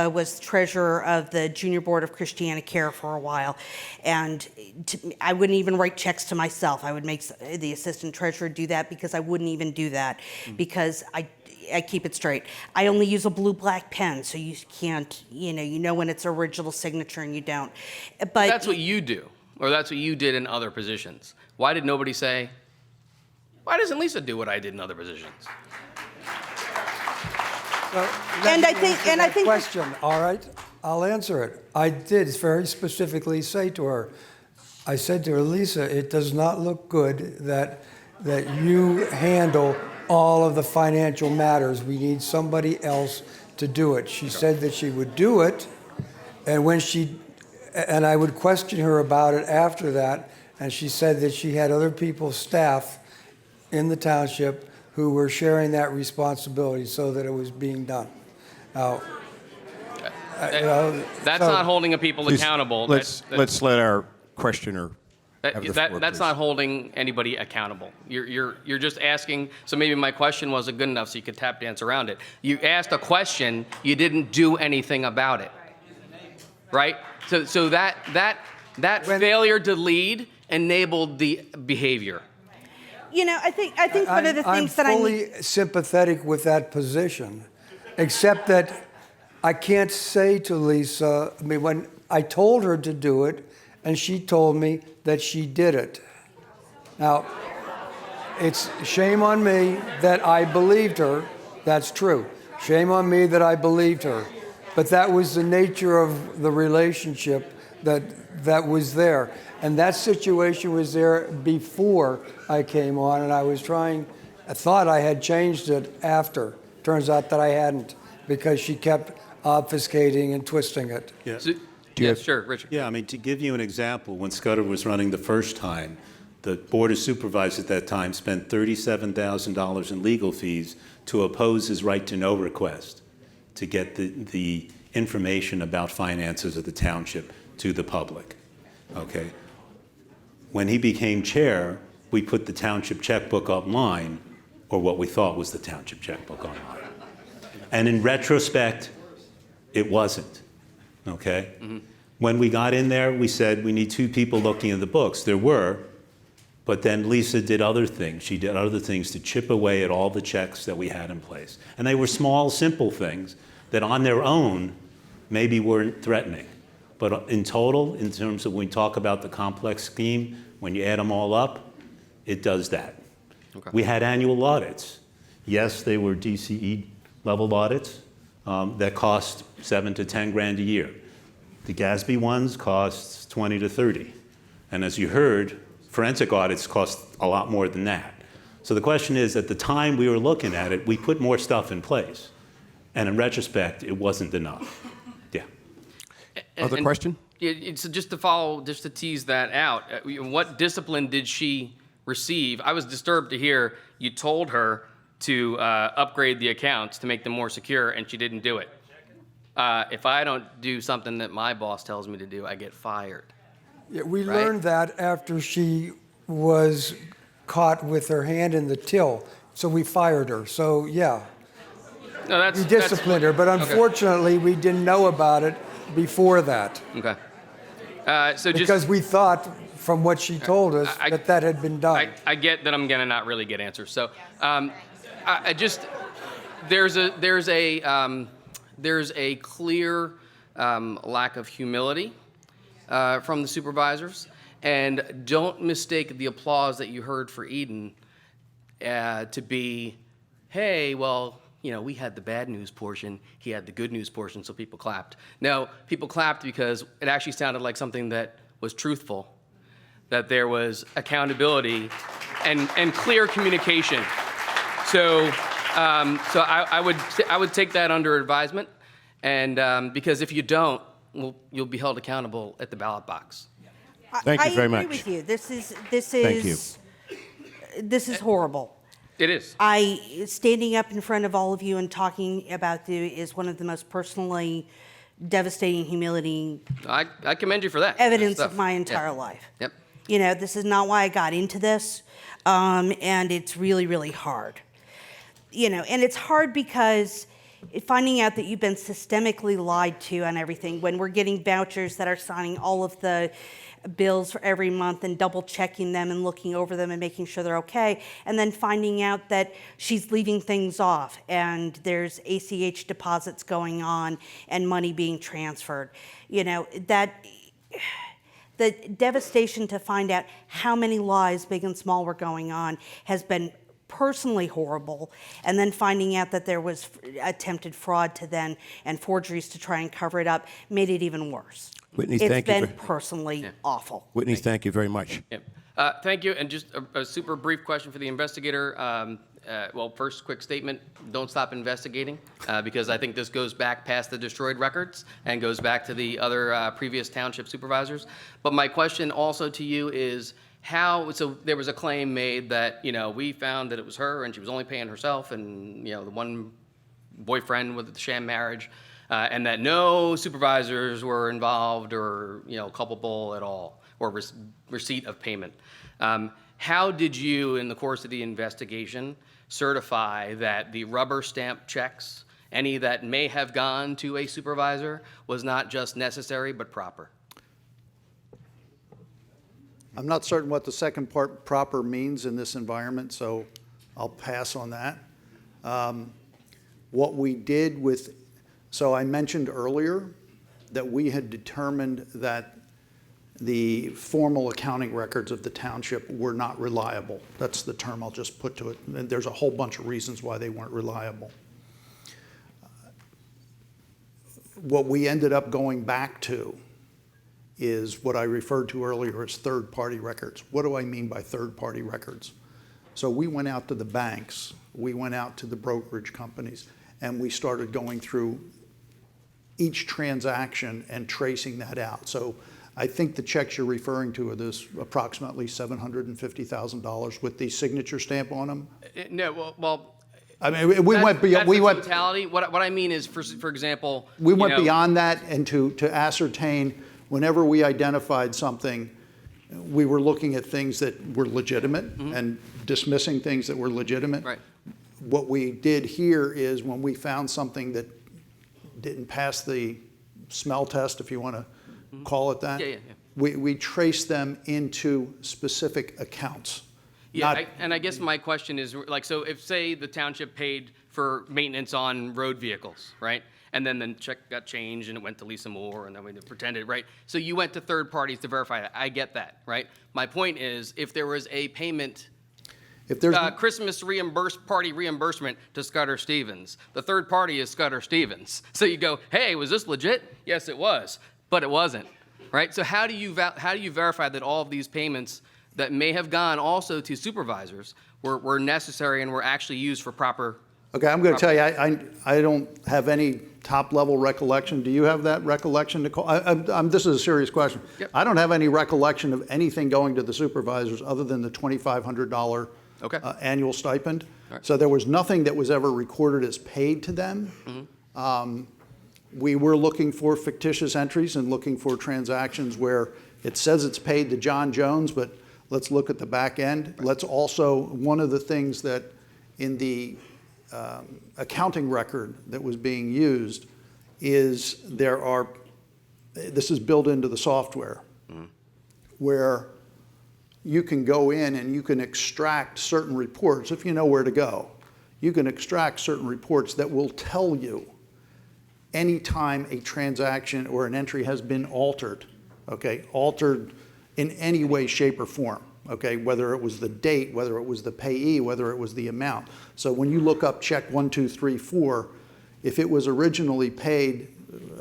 [SPEAKER 4] was treasurer of the Junior Board of Christiana Care for a while, and I wouldn't even write checks to myself. I would make the assistant treasurer do that, because I wouldn't even do that, because I keep it straight. I only use a blue-black pen, so you can't, you know when it's original signature and you don't. But
[SPEAKER 13] That's what you do, or that's what you did in other positions. Why did nobody say, why doesn't Lisa do what I did in other positions?
[SPEAKER 4] And I think
[SPEAKER 1] question, all right? I'll answer it. I did very specifically say to her, I said to her, Lisa, it does not look good that you handle all of the financial matters. We need somebody else to do it. She said that she would do it, and I would question her about it after that, and she said that she had other people's staff in the township who were sharing that responsibility so that it was being done. Now,
[SPEAKER 13] That's not holding people accountable.
[SPEAKER 2] Let's let our questioner have the floor,
[SPEAKER 13] That's
[SPEAKER 2] please.
[SPEAKER 13] not holding anybody accountable. You're just asking. So maybe my question wasn't good enough, so you could tap dance around it. You asked a question, you didn't do anything about it, right? So that failure to lead enabled the behavior.
[SPEAKER 4] I think one of the things that
[SPEAKER 1] I'm fully sympathetic with that position, except that I can't say to Lisa, when I told her to do it, and she told me that she did it. Now, it's shame on me that I believed her. That's true. Shame on me that I believed her. But that was the nature of the relationship that was there. And that situation was there before I came on, and I thought I had changed it after. Turns out that I hadn't, because she kept obfuscating and twisting it.
[SPEAKER 3] Yeah.
[SPEAKER 13] Sure, Richard.
[SPEAKER 3] Yeah, to give you an example, when Scudder was running the first time, the Board of Supervisors at that time spent $37,000 in legal fees to oppose his right to know request, to get the information about finances of the township to the public. Okay. When he became chair, we put the township checkbook online, or what we thought was the township checkbook online. And in retrospect, it wasn't. Okay? Mm-hmm. When we got in there, we said we need two people looking at the books. There were, but then Lisa did other things. She did other things to chip away at all the checks that we had in place. And they were small, simple things that on their own maybe weren't threatening. But in total, in terms of when we talk about the complex scheme, when you add them all up, it does that. Okay. We had annual audits. Yes, they were DCE level audits that cost $7 to $10 grand a year. The GASB ones cost 20 to 30. And as you heard, forensic audits cost a lot more than that. So the question is, at the time we were looking at it, we put more stuff in place. And in retrospect, it wasn't enough. Yeah.
[SPEAKER 2] Other question?
[SPEAKER 13] So just to tease that out, what discipline did she receive? I was disturbed to hear you told her to upgrade the accounts to make them more secure, and she didn't do it. If I don't do something that my boss tells me to do, I get fired.
[SPEAKER 1] Yeah, we learned that after she was caught with her hand in the till. So we fired her. So yeah,
[SPEAKER 13] No, that's
[SPEAKER 1] we disciplined her. But unfortunately, we didn't know about it before that.
[SPEAKER 13] Okay. So
[SPEAKER 1] Because we thought, from what she told us, that had been done.
[SPEAKER 13] I get that I'm gonna not really get answers. So, I just there's a clear lack of humility from the supervisors, and don't mistake the applause that you heard for Eden to be, hey, well, you know, we had the bad news portion, he had the good news portion, so people clapped. No, people clapped because it actually sounded like something that was truthful, that there was accountability and clear communication. So, I would take that under advisement, and because if you don't, well, you'll be held accountable at the ballot box.
[SPEAKER 2] Thank you very much.
[SPEAKER 4] I agree with you.
[SPEAKER 2] Thank you.
[SPEAKER 4] This is horrible.
[SPEAKER 13] It is.
[SPEAKER 4] Standing up in front of all of you and talking about you is one of the most personally devastating, humiliating
[SPEAKER 13] I commend you for that.
[SPEAKER 4] evidence
[SPEAKER 13] Stuff.
[SPEAKER 4] of my entire
[SPEAKER 13] Yeah.
[SPEAKER 4] life.
[SPEAKER 13] Yep.
[SPEAKER 4] You know, this is not why I got into this, and it's really, really hard. You know, and it's hard because finding out that you've been systemically lied to and everything, when we're getting vouchers that are signing all of the bills for every month and double checking them and looking over them and making sure they're okay, and then finding out that she's leaving things off and there's ACH deposits going on and money being transferred. You know, that the devastation to find out how many lies, big and small, were going on has been personally horrible, and then finding out that there was attempted fraud to then and forgeries to try and cover it up made it even worse.
[SPEAKER 2] Whitney,
[SPEAKER 4] It's
[SPEAKER 2] thank you.
[SPEAKER 4] been personally awful.
[SPEAKER 2] Whitney, thank you very much.
[SPEAKER 13] Yep. Thank you. And just a super brief question for the investigator. Well, first, quick statement, don't stop investigating, because I think this goes back past the destroyed records and goes back to the other previous township supervisors. But my question also to you is, so there was a claim made that, you know, we found that it was her and she was only paying herself and, you know, the one boyfriend with the sham marriage, and that no supervisors were involved or, you know, culpable at all, or receipt of payment. How did you, in the course of the investigation, certify that the rubber stamp checks, any that may have gone to a supervisor, was not just necessary but proper?
[SPEAKER 7] I'm not certain what the second part, proper, means in this environment, so I'll pass on that. What we did with, so I mentioned earlier that we had determined that the formal accounting records of the township were not reliable. That's the term I'll just put to it. And there's a whole bunch of reasons why they weren't reliable. What we ended up going back to is what I referred to earlier as third-party records. What do I mean by third-party records? So we went out to the banks, we went out to the brokerage companies, and we started going through each transaction and tracing that out. So I think the checks you're referring to are this approximately $750,000 with the signature stamp on them.
[SPEAKER 13] No, well,
[SPEAKER 7] I mean, we went beyond. We went.
[SPEAKER 13] Totality. What I mean is, for example,
[SPEAKER 7] we went beyond that, and to ascertain, whenever we identified something, we were looking at things that were legitimate and dismissing things that were legitimate.
[SPEAKER 13] Right.
[SPEAKER 7] What we did here is when we found something that didn't pass the smell test, if you want to call it that, we traced them into specific accounts.
[SPEAKER 13] Yeah, and I guess my question is, like, so if, say, the township paid for maintenance on road vehicles, right? And then the check got changed and it went to Lisa Moore and then we pretended, right? So you went to third parties to verify that. I get that, right? My point is, if there was a payment,
[SPEAKER 7] if there's
[SPEAKER 13] Christmas reimbursement to Scudder Stevens, the third party is Scudder Stevens. So you go, hey, was this legit? Yes, it was, but it wasn't, right? So how do you verify that all of these payments that may have gone also to supervisors were necessary and were actually used for proper?
[SPEAKER 7] Okay, I'm going to tell you, I don't have any top-level recollection. Do you have that recollection, Nicole? This is a serious question.
[SPEAKER 13] Yep.
[SPEAKER 7] I don't have any recollection of anything going to the supervisors other than the $2,500 annual stipend.
[SPEAKER 13] Right.
[SPEAKER 7] So there was nothing that was ever recorded as paid to them. We were looking for fictitious entries and looking for transactions where it says it's paid to John Jones, but let's look at the back end. Right. Let's also, one of the things that in the accounting record that was being used is this is built into the software, where you can go in and you can extract certain reports if you know where to go. You can extract certain reports that will tell you anytime a transaction or an entry has been altered, okay, altered in any way, shape, or form, okay, whether it was the date, whether it was the payee, whether it was the amount. So when you look up check 1234, if it was originally paid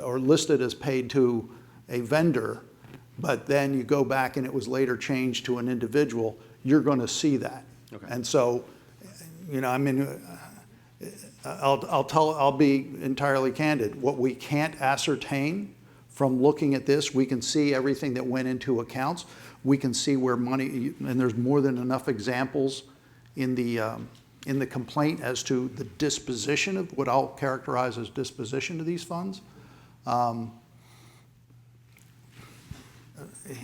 [SPEAKER 7] or listed as paid to a vendor, but then you go back and it was later changed to an individual, you're going to see that.
[SPEAKER 13] Okay.
[SPEAKER 7] And so, you know, I mean, I'll be entirely candid. What we can't ascertain from looking at this, we can see everything that went into accounts. We can see where money, and there's more than enough examples in the complaint as to the disposition of what I'll characterize as disposition of these funds.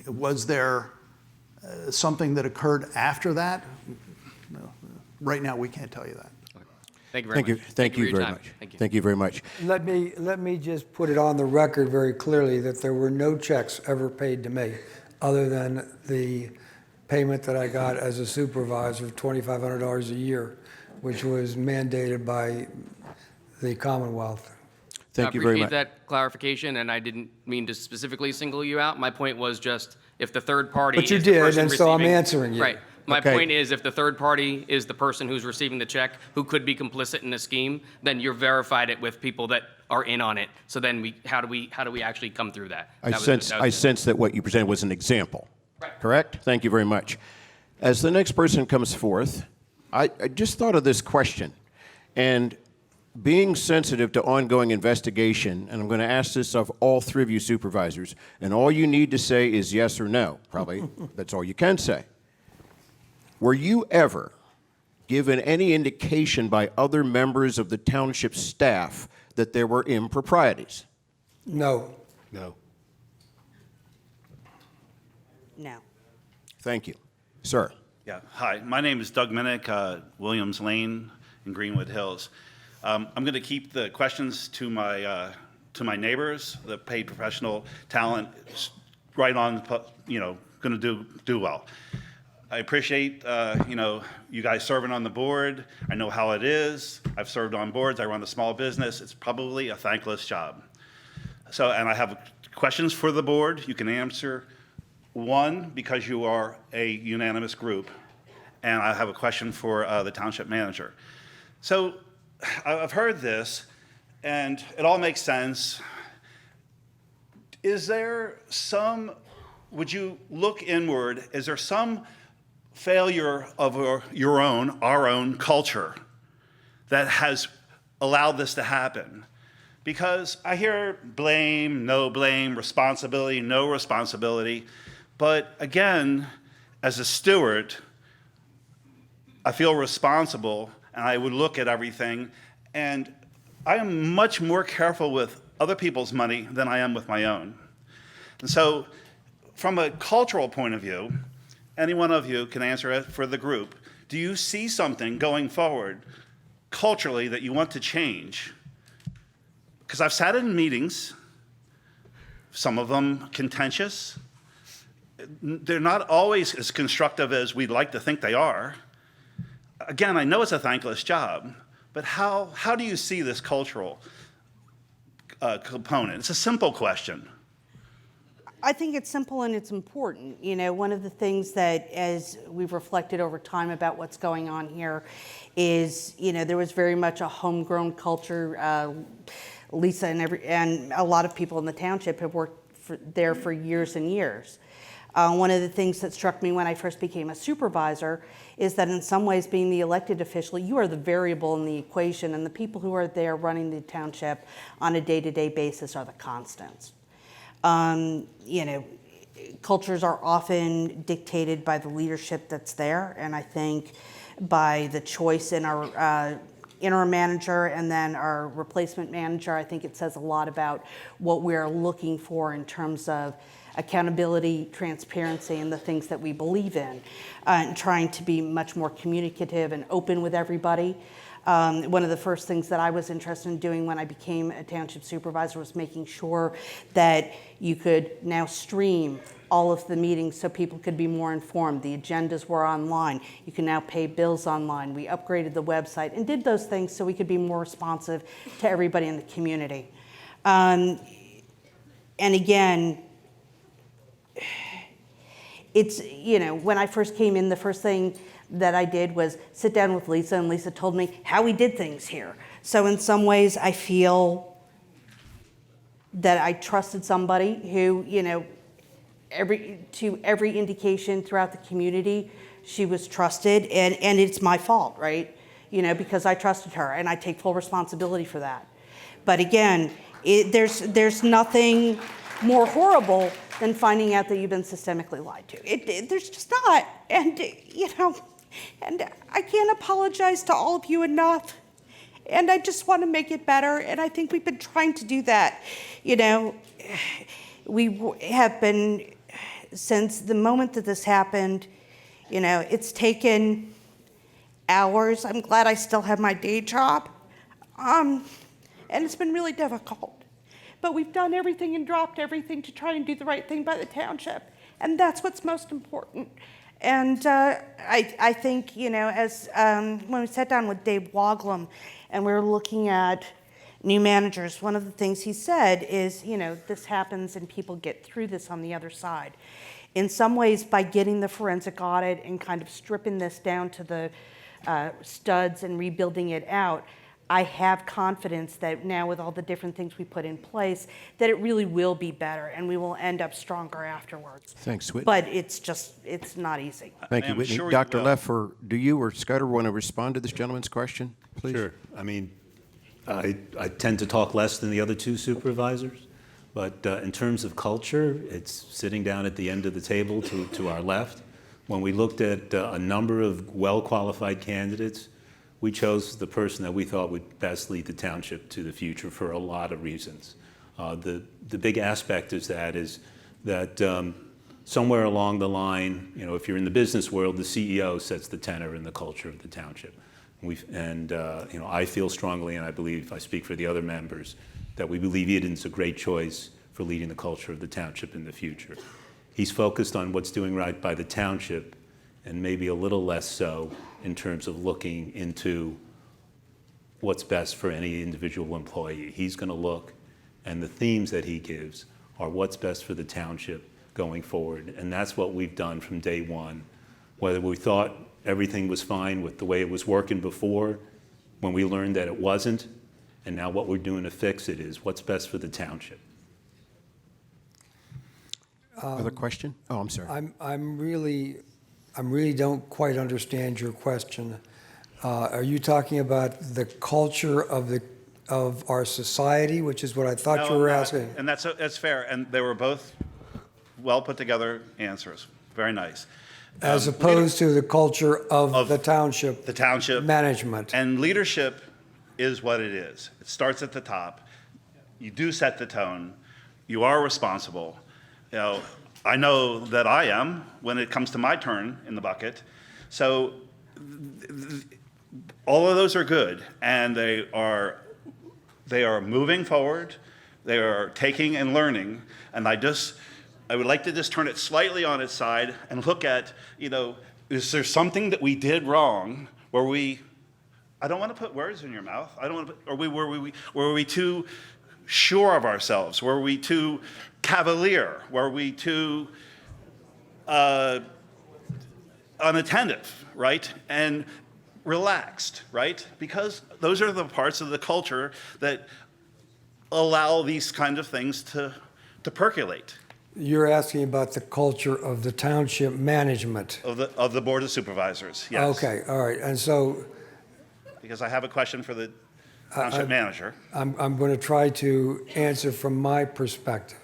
[SPEAKER 7] Was there something that occurred after that? No. Right now, we can't tell you that.
[SPEAKER 13] Thank you very much.
[SPEAKER 2] Thank you
[SPEAKER 13] for your
[SPEAKER 2] very
[SPEAKER 13] time.
[SPEAKER 2] much.
[SPEAKER 13] Thank you.
[SPEAKER 2] Thank you very much.
[SPEAKER 1] Let me just put it on the record very clearly that there were no checks ever paid to me other than the payment that I got as a supervisor of $2,500 a year, which was mandated by the Commonwealth.
[SPEAKER 2] Thank you very
[SPEAKER 13] I
[SPEAKER 2] much.
[SPEAKER 13] appreciate that clarification, and I didn't mean to specifically single you out. My point was just if the third party
[SPEAKER 1] But you
[SPEAKER 13] is the
[SPEAKER 1] did,
[SPEAKER 13] person
[SPEAKER 1] and so I'm
[SPEAKER 13] receiving-
[SPEAKER 1] answering you.
[SPEAKER 13] Right. My
[SPEAKER 2] Okay.
[SPEAKER 13] point is if the third party is the person who's receiving the check who could be complicit in a scheme, then you're verified it with people that are in on it. So then how do we actually come through that?
[SPEAKER 2] I
[SPEAKER 13] That was-
[SPEAKER 2] sense that what you presented was an example.
[SPEAKER 13] Right.
[SPEAKER 2] Correct? Thank you very much. As the next person comes forth, I just thought of this question. And being sensitive to ongoing investigation, and I'm going to ask this of all three of you supervisors, and all you need to say is yes or no. Probably that's all you can say. Were you ever given any indication by other members of the township staff that there were improprieties?
[SPEAKER 1] No.
[SPEAKER 2] No.
[SPEAKER 4] No.
[SPEAKER 2] Thank you. Sir.
[SPEAKER 14] Yeah, hi. My name is Doug Minnick, Williams Lane in Greenwood Hills. I'm going to keep the questions to my neighbors, the paid professional talent, right on, going to do well. I appreciate, you guys serving on the board. I know how it is. I've served on boards. I run a small business. It's probably a thankless job. So, and I have questions for the board. You can answer one because you are a unanimous group, and I have a question for the township manager. So, I've heard this, and it all makes sense. Is there some, would you look inward, is there some failure of our own culture that has allowed this to happen? Because I hear blame, no blame, responsibility, no responsibility. But again, as a steward, I feel responsible and I would look at everything. And I am much more careful with other people's money than I am with my own. And so from a cultural point of view, any one of you can answer it for the group. Do you see something going forward culturally that you want to change? Because I've sat in meetings, some of them contentious. They're not always as constructive as we'd like to think they are. Again, I know it's a thankless job, but how do you see this cultural component? It's a simple question.
[SPEAKER 4] I think it's simple and it's important. You know, one of the things that, as we've reflected over time about what's going on here, is, you know, there was very much a homegrown culture. Lisa and a lot of people in the township have worked there for years and years. One of the things that struck me when I first became a supervisor is that in some ways, being the elected official, you are the variable in the equation, and the people who are there running the township on a day-to-day basis are the constants. You know, cultures are often dictated by the leadership that's there, and I think by the choice in our interim manager and then our replacement manager, I think it says a lot about what we're looking for in terms of accountability, transparency, and the things that we believe in, and trying to be much more communicative and open with everybody. One of the first things that I was interested in doing when I became a township supervisor was making sure that you could now stream all of the meetings so people could be more informed. The agendas were online. You can now pay bills online. We upgraded the website and did those things so we could be more responsive to everybody in the community. And again, it's, you know, when I first came in, the first thing that I did was sit down with Lisa, and Lisa told me how we did things here. So in some ways, I feel that I trusted somebody who, you know, every indication throughout the community, she was trusted, and it's my fault, right? You know, because I trusted her, and I take full responsibility for that. But again, there's nothing more horrible than finding out that you've been systemically lied to. There's just not, and you know, and I can't apologize to all of you enough. And I just want to make it better, and I think we've been trying to do that. You know, we have been, since the moment that this happened, you know, it's taken hours. I'm glad I still have my day job. And it's been really difficult. But we've done everything and dropped everything to try and do the right thing by the township. And that's what's most important. And I think, you know, as when we sat down with Dave Woglum and we were looking at new managers, one of the things he said is, you know, this happens and people get through this on the other side. In some ways, by getting the forensic audit and kind of stripping this down to the studs and rebuilding it out, I have confidence that now with all the different things we put in place, that it really will be better and we will end up stronger afterwards.
[SPEAKER 2] Thanks, Whitney.
[SPEAKER 4] But it's just, it's not easy.
[SPEAKER 2] Thank you,
[SPEAKER 14] I'm
[SPEAKER 2] Whitney.
[SPEAKER 14] sure you
[SPEAKER 2] Dr.
[SPEAKER 14] will.
[SPEAKER 2] Leffer, do you or Scudder want to respond to this gentleman's question, please?
[SPEAKER 3] Sure. I mean, I tend to talk less than the other two supervisors, but in terms of culture, it's sitting down at the end of the table to our left. When we looked at a number of well-qualified candidates, we chose the person that we thought would best lead the township to the future for a lot of reasons. The big aspect is that somewhere along the line, you know, if you're in the business world, the CEO sets the tenor and the culture of the township. You know, I feel strongly, and I believe I speak for the other members, that we believe Eden's a great choice for leading the culture of the township in the future. He's focused on what's doing right by the township, and maybe a little less so in terms of looking into what's best for any individual employee. He's going to look, and the themes that he gives are what's best for the township going forward. And that's what we've done from day one. Whether we thought everything was fine with the way it was working before, when we learned that it wasn't, and now what we're doing to fix it is what's best for the township.
[SPEAKER 2] Other question? Oh, I'm sorry.
[SPEAKER 1] I'm really don't quite understand your question. Are you talking about the culture of our society, which is what I thought
[SPEAKER 14] No,
[SPEAKER 1] you were
[SPEAKER 14] I'm not.
[SPEAKER 1] asking?
[SPEAKER 14] And that's fair, and they were both well put together answers. Very nice.
[SPEAKER 1] As opposed to the culture of the township.
[SPEAKER 14] The township.
[SPEAKER 1] Management.
[SPEAKER 14] And leadership is what it is. It starts at the top. You do set the tone. You are responsible. You know, I know that I am when it comes to my turn in the bucket. So all of those are good, and they are moving forward. They are taking and learning, and I would like to just turn it slightly on its side and look at, you know, is there something that we did wrong where I don't want to put words in your mouth. I don't want to put, were we too sure of ourselves? Were we too cavalier? Were we too unattentive, right? And relaxed, right? Because those are the parts of the culture that allow these kind of things to percolate.
[SPEAKER 1] You're asking about the culture of the township management.
[SPEAKER 14] Of the Board of Supervisors, yes.
[SPEAKER 1] Okay, all right. And so
[SPEAKER 14] Because I have a question for the township manager.
[SPEAKER 1] I'm going to try to answer from my perspective.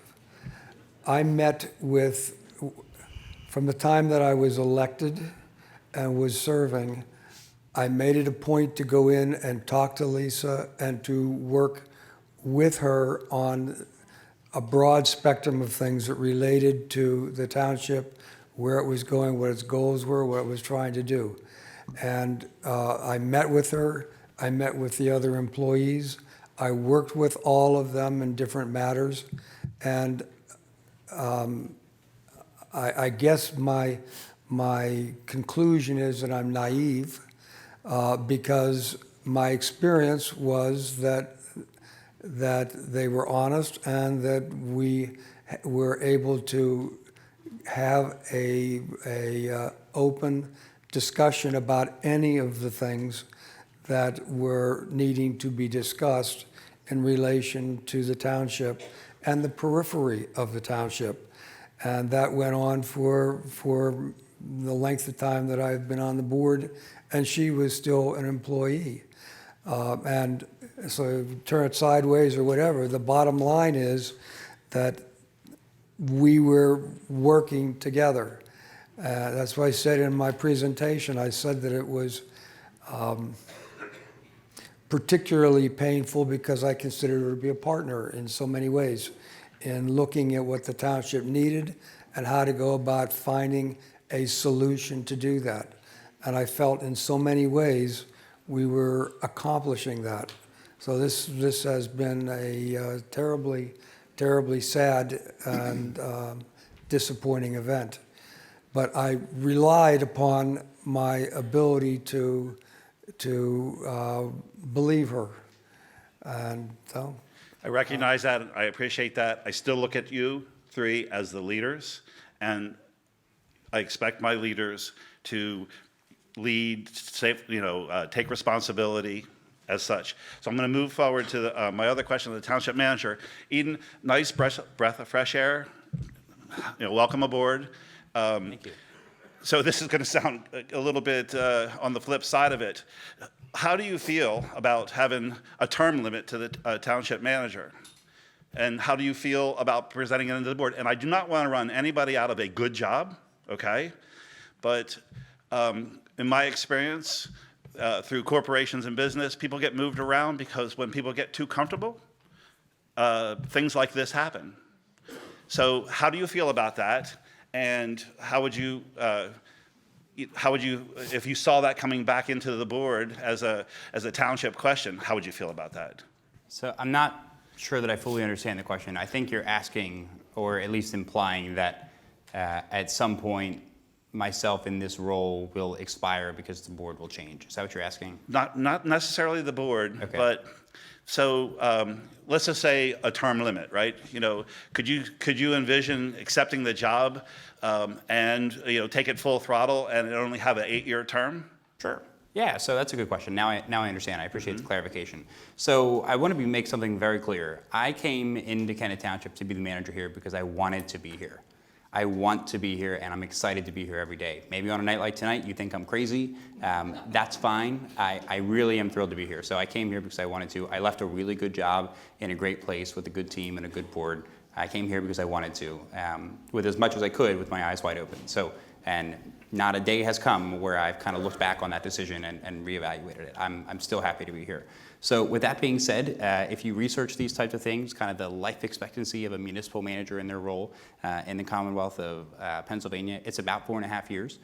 [SPEAKER 1] I met with, from the time that I was elected and was serving, I made it a point to go in and talk to Lisa and to work with her on a broad spectrum of things that related to the township, where it was going, what its goals were, what it was trying to do. And I met with her, I met with the other employees, I worked with all of them in different matters, and I guess my conclusion is that I'm naive because my experience was that they were honest and that we were able to have a open discussion about any of the things that were needing to be discussed in relation to the township and the periphery of the township. And that went on for the length of time that I've been on the board, and she was still an employee. And so turn it sideways or whatever, the bottom line is that we were working together. That's why I said in my presentation, I said that it was particularly painful because I considered her to be a partner in so many ways in looking at what the township needed and how to go about finding a solution to do that. And I felt in so many ways we were accomplishing that. So this has been a terribly, terribly sad and disappointing event. But I relied upon my ability to believe her. And so.
[SPEAKER 14] I recognize that. I appreciate that. I still look at you three as the leaders, and I expect my leaders to lead, take responsibility as such. So I'm going to move forward to my other question to the township manager. Eden, nice breath of fresh air. Welcome aboard.
[SPEAKER 5] Thank you.
[SPEAKER 14] So this is going to sound a little bit on the flip side of it. How do you feel about having a term limit to the township manager? And how do you feel about presenting it to the board? And I do not want to run anybody out of a good job, okay? But in my experience, through corporations and business, people get moved around because when people get too comfortable, things like this happen. So how do you feel about that? And how would you, if you saw that coming back into the board as a township question, how would you feel about that?
[SPEAKER 5] So I'm not sure that I fully understand the question. I think you're asking, or at least implying, that at some point myself in this role will expire because the board will change. Is that what you're asking?
[SPEAKER 14] Not necessarily the board,
[SPEAKER 5] okay.
[SPEAKER 14] But so let's just say a term limit, right? Could you envision accepting the job and take it full throttle and it only have an 8-year term?
[SPEAKER 5] Sure. Yeah, so that's a good question. Now I understand. I appreciate the clarification. So I want to make something very clear. I came into Kennett Township to be the manager here because I wanted to be here. I want to be here, and I'm excited to be here every day. Maybe on a night like tonight, you think I'm crazy. That's fine. I really am thrilled to be here. So I came here because I wanted to. I left a really good job in a great place with a good team and a good board. I came here because I wanted to, with as much as I could with my eyes wide open. So, and not a day has come where I've kind of looked back on that decision and reevaluated it. I'm still happy to be here. So with that being said, if you research these types of things, kind of the life expectancy of a municipal manager in their role in the Commonwealth of Pennsylvania, it's about 4.5 years.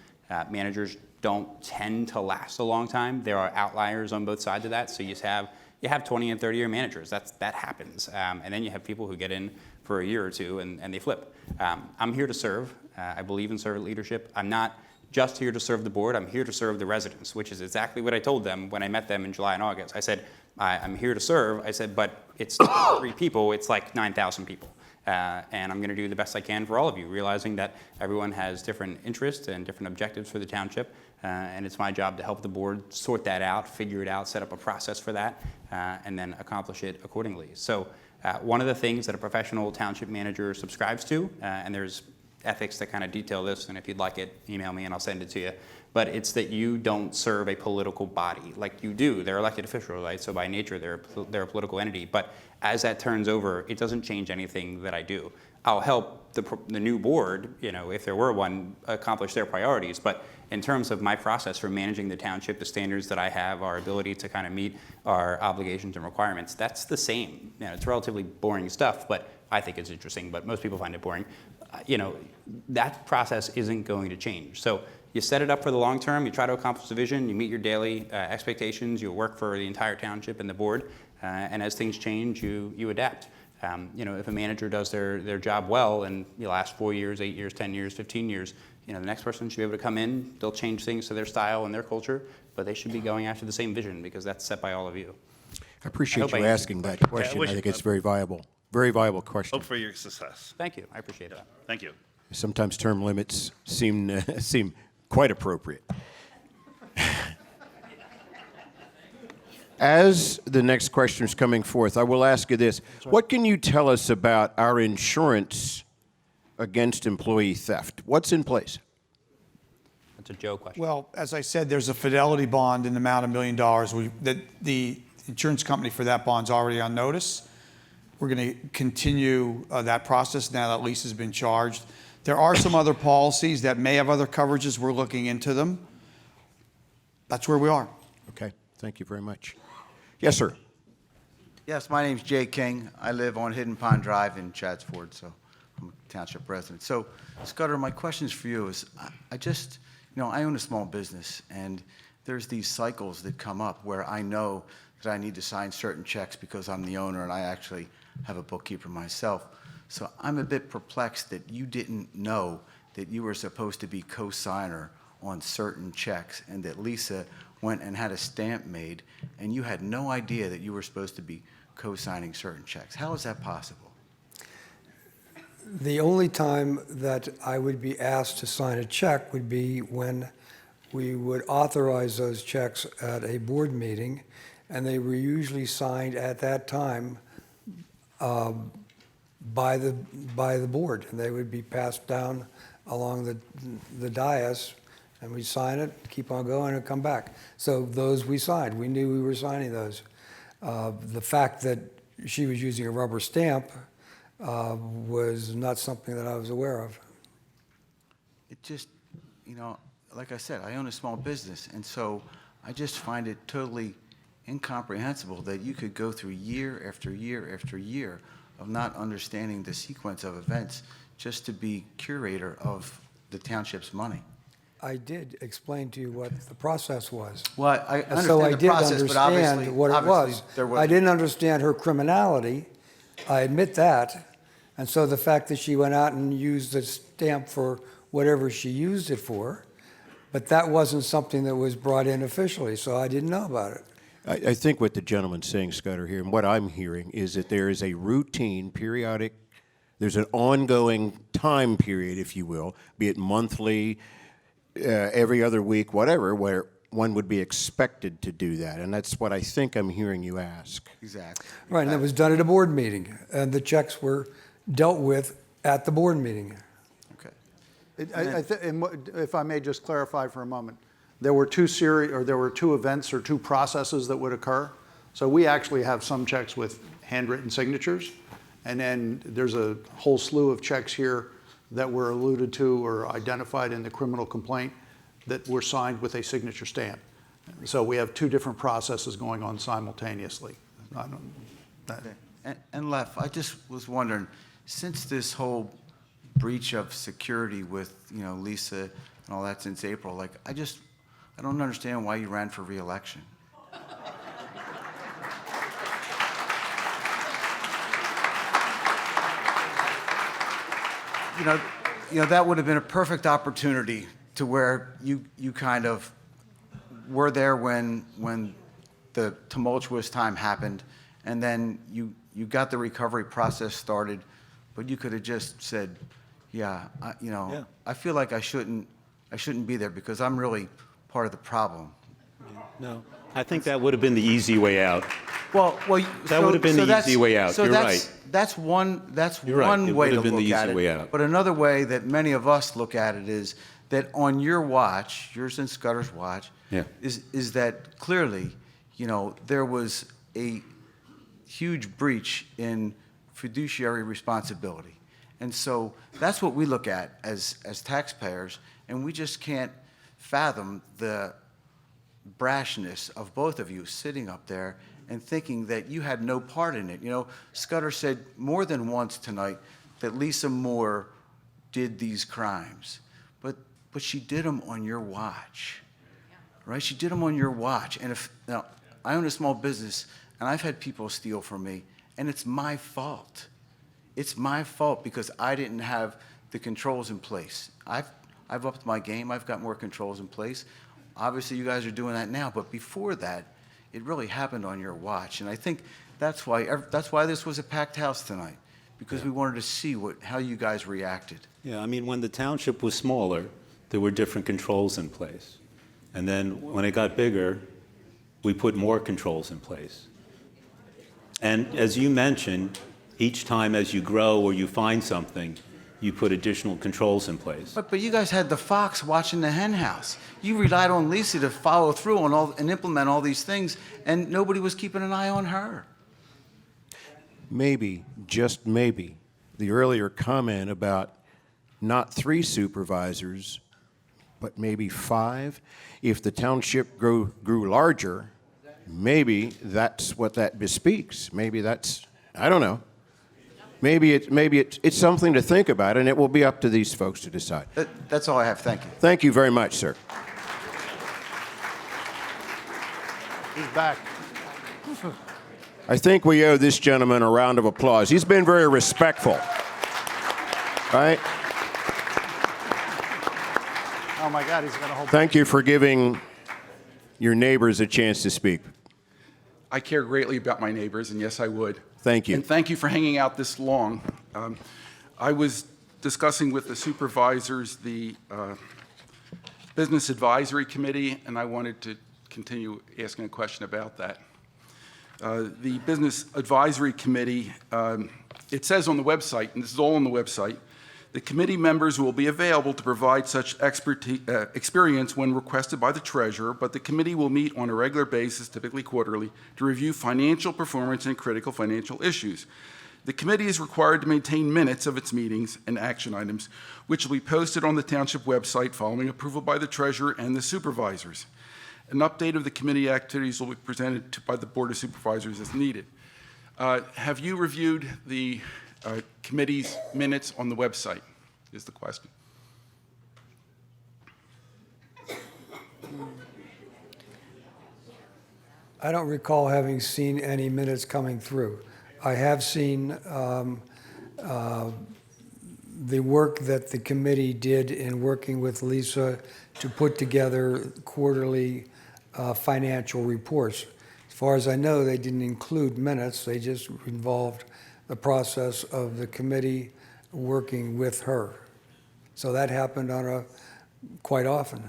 [SPEAKER 5] Managers don't tend to last a long time. There are outliers on both sides of that. So you have 20 and 30-year managers. That happens. And then you have people who get in for a year or two and they flip. I'm here to serve. I believe in servant leadership. I'm not just here to serve the board. I'm here to serve the residents, which is exactly what I told them when I met them in July and August. I said, I'm here to serve. I said, but it's not 3 people, it's like 9,000 people. And I'm going to do the best I can for all of you, realizing that everyone has different interests and different objectives for the township. And it's my job to help the board sort that out, figure it out, set up a process for that, and then accomplish it accordingly. So one of the things that a professional township manager subscribes to, and there's ethics that kind of detail this, and if you'd like it, email me and I'll send it to you. but it's that you don't serve a political body like you do. They're elected officials, right? So by nature, they're a political entity. But as that turns over, it doesn't change anything that I do. I'll help the new board, if there were one, accomplish their priorities. But in terms of my process for managing the township, the standards that I have, our ability to kind of meet our obligations and requirements, that's the same. It's relatively boring stuff, but I think it's interesting, but most people find it boring. That process isn't going to change. So you set it up for the long term, you try to accomplish the vision, you meet your daily expectations, you work for the entire township and the board, and as things change, you adapt. If a manager does their job well and you last 4 years, 8 years, 10 years, 15 years, the next person should be able to come in, they'll change things to their style and their culture, but they should be going after the same vision because that's set by all of you.
[SPEAKER 2] I appreciate you asking that question. I think it's very viable question.
[SPEAKER 14] Hope for your success.
[SPEAKER 5] Thank you. I appreciate that.
[SPEAKER 14] Thank you.
[SPEAKER 2] Sometimes term limits seem quite appropriate. As the next question is coming forth, I will ask you this. What can you tell us about our insurance against employee theft? What's in place?
[SPEAKER 5] That's a Joe question.
[SPEAKER 12] Well, as I said, there's a fidelity bond in the amount of $1 million. That the insurance company for that bond's already on notice. We're going to continue that process now that lease has been charged. There are some other policies that may have other coverages. We're looking into them. That's where we are.
[SPEAKER 2] Okay, thank you very much. Yes, sir.
[SPEAKER 15] Yes, my name's Jay King. I live on Hidden Pond Drive in Chadsford, so I'm a township resident. So, Scudder, my questions for you is, I own a small business, and there's these cycles that come up where I know that I need to sign certain checks because I'm the owner and I actually have a bookkeeper myself. So I'm a bit perplexed that you didn't know that you were supposed to be co-signer on certain checks and that Lisa went and had a stamp made and you had no idea that you were supposed to be co-signing certain checks. How is that possible?
[SPEAKER 1] The only time that I would be asked to sign a check would be when we would authorize those checks at a board meeting, and they were usually signed at that time by the board, and they would be passed down along the dais, and we'd sign it, keep on going, and come back. So those we signed. We knew we were signing those. The fact that she was using a rubber stamp was not something that I was aware of.
[SPEAKER 15] It just, like I said, I own a small business, and so I just find it totally incomprehensible that you could go through year after year after year of not understanding the sequence of events just to be curator of the township's money.
[SPEAKER 1] I did explain to you what the process was.
[SPEAKER 15] Well, I understand
[SPEAKER 1] So I
[SPEAKER 15] the
[SPEAKER 1] did
[SPEAKER 15] process, but obviously,
[SPEAKER 1] understand what it was.
[SPEAKER 15] there was.
[SPEAKER 1] I didn't understand her criminality. I admit that. And so the fact that she went out and used the stamp for whatever she used it for, but that wasn't something that was brought in officially, so I didn't know about it.
[SPEAKER 2] I think what the gentleman's saying, Scudder, here, and what I'm hearing, is that there is a routine, periodic, there's an ongoing time period, if you will, be it monthly, every other week, whatever, where one would be expected to do that. And that's what I think I'm hearing you ask.
[SPEAKER 15] Exactly.
[SPEAKER 1] Right, and it was done at a board meeting, and the checks were dealt with at the board meeting.
[SPEAKER 15] Okay.
[SPEAKER 7] If I may just clarify for a moment, there were two events or two processes that would occur. So we actually have some checks with handwritten signatures, and then there's a whole slew of checks here that were alluded to or identified in the criminal complaint that were signed with a signature stamp. So we have two different processes going on simultaneously.
[SPEAKER 15] And Lef, I just was wondering, since this whole breach of security with Lisa and all that since April, I don't understand why you ran for re-election. That would have been a perfect opportunity to where you kind of were there when the tumultuous time happened, and then you got the recovery process started, but you could have just said, I feel like I shouldn't be there because I'm really part of the problem.
[SPEAKER 3] No, I think that would have been the easy way out.
[SPEAKER 15] That
[SPEAKER 3] would have been the easy way out. You're right.
[SPEAKER 15] That's one
[SPEAKER 3] You're right.
[SPEAKER 15] way
[SPEAKER 3] It would
[SPEAKER 15] to
[SPEAKER 3] have been the
[SPEAKER 15] look at
[SPEAKER 3] easy
[SPEAKER 15] it.
[SPEAKER 3] way out.
[SPEAKER 15] But another way that many of us look at it is that on your watch, yours and Scudder's watch,
[SPEAKER 3] Yeah.
[SPEAKER 15] is that clearly, there was a huge breach in fiduciary responsibility. And so that's what we look at as taxpayers, and we just can't fathom the brashness of both of you sitting up there and thinking that you had no part in it. Scudder said more than once tonight that Lisa Moore did these crimes, but she did them on your watch, right? She did them on your watch. And now I own a small business, and I've had people steal from me, and it's my fault. It's my fault because I didn't have the controls in place. I've upped my game. I've got more controls in place. Obviously, you guys are doing that now, but before that, it really happened on your watch. And I think that's why this was a packed house tonight, because we wanted to see how you guys reacted.
[SPEAKER 3] Yeah, I mean, when the township was smaller, there were different controls in place. And then when it got bigger, we put more controls in place. And as you mentioned, each time as you grow or you find something, you put additional controls in place.
[SPEAKER 15] But you guys had the fox watching the hen house. You relied on Lisa to follow through on and implement all these things, and nobody was keeping an eye on her.
[SPEAKER 2] Maybe, just maybe, the earlier comment about not 3 supervisors, but maybe 5. If the township grew larger, maybe that's what that bespeaks. Maybe that's, I don't know. Maybe it's something to think about, and it will be up to these folks to decide.
[SPEAKER 15] That's all I have. Thank you.
[SPEAKER 2] Thank you very much, sir.
[SPEAKER 7] He's back.
[SPEAKER 2] I think we owe this gentleman a round of applause. He's been very respectful. Right?
[SPEAKER 7] Oh my God, he's got a whole.
[SPEAKER 2] Thank you for giving your neighbors a chance to speak.
[SPEAKER 11] I care greatly about my neighbors, and yes, I would.
[SPEAKER 2] Thank you.
[SPEAKER 11] And thank you for hanging out this long. I was discussing with the supervisors the Business Advisory Committee, and I wanted to continue asking a question about that. The Business Advisory Committee, it says on the website, and this is all on the website, the committee members will be available to provide such experience when requested by the treasurer, but the committee will meet on a regular basis, typically quarterly, to review financial performance and critical financial issues. The committee is required to maintain minutes of its meetings and action items, which will be posted on the township website following approval by the treasurer and the supervisors. An update of the committee activities will be presented by the Board of Supervisors as needed. Have you reviewed the committee's minutes on the website, is the question.
[SPEAKER 1] I don't recall having seen any minutes coming through. I have seen the work that the committee did in working with Lisa to put together quarterly financial reports. As far as I know, they didn't include minutes. They just involved the process of the committee working with her. So that happened quite often.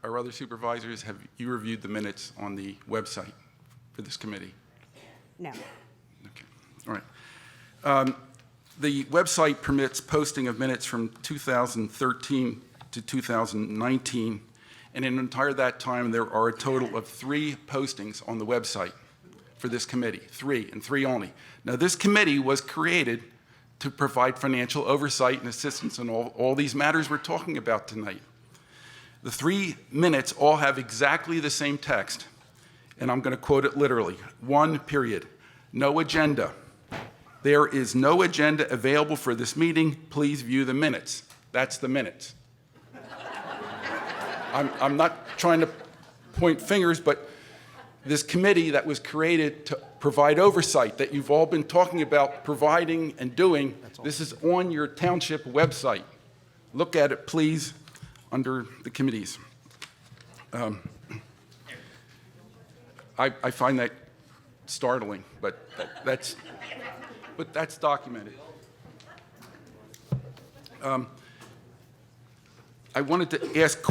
[SPEAKER 11] Our other supervisors, have you reviewed the minutes on the website for this committee?
[SPEAKER 4] No.
[SPEAKER 11] Okay, all right. The website permits posting of minutes from 2013 to 2019, and in that time, there are a total of 3 postings on the website for this committee, 3 and 3 only. Now, this committee was created to provide financial oversight and assistance in all these matters we're talking about tonight. The 3 minutes all have exactly the same text, and I'm going to quote it literally. 1 period. No agenda. There is no agenda available for this meeting. Please view the minutes. That's the minutes. I'm not trying to point fingers, but this committee that was created to provide oversight that you've all been talking about providing and doing, this is on your township website. Look at it, please, under the committees. I find that startling, but that's documented. I wanted to ask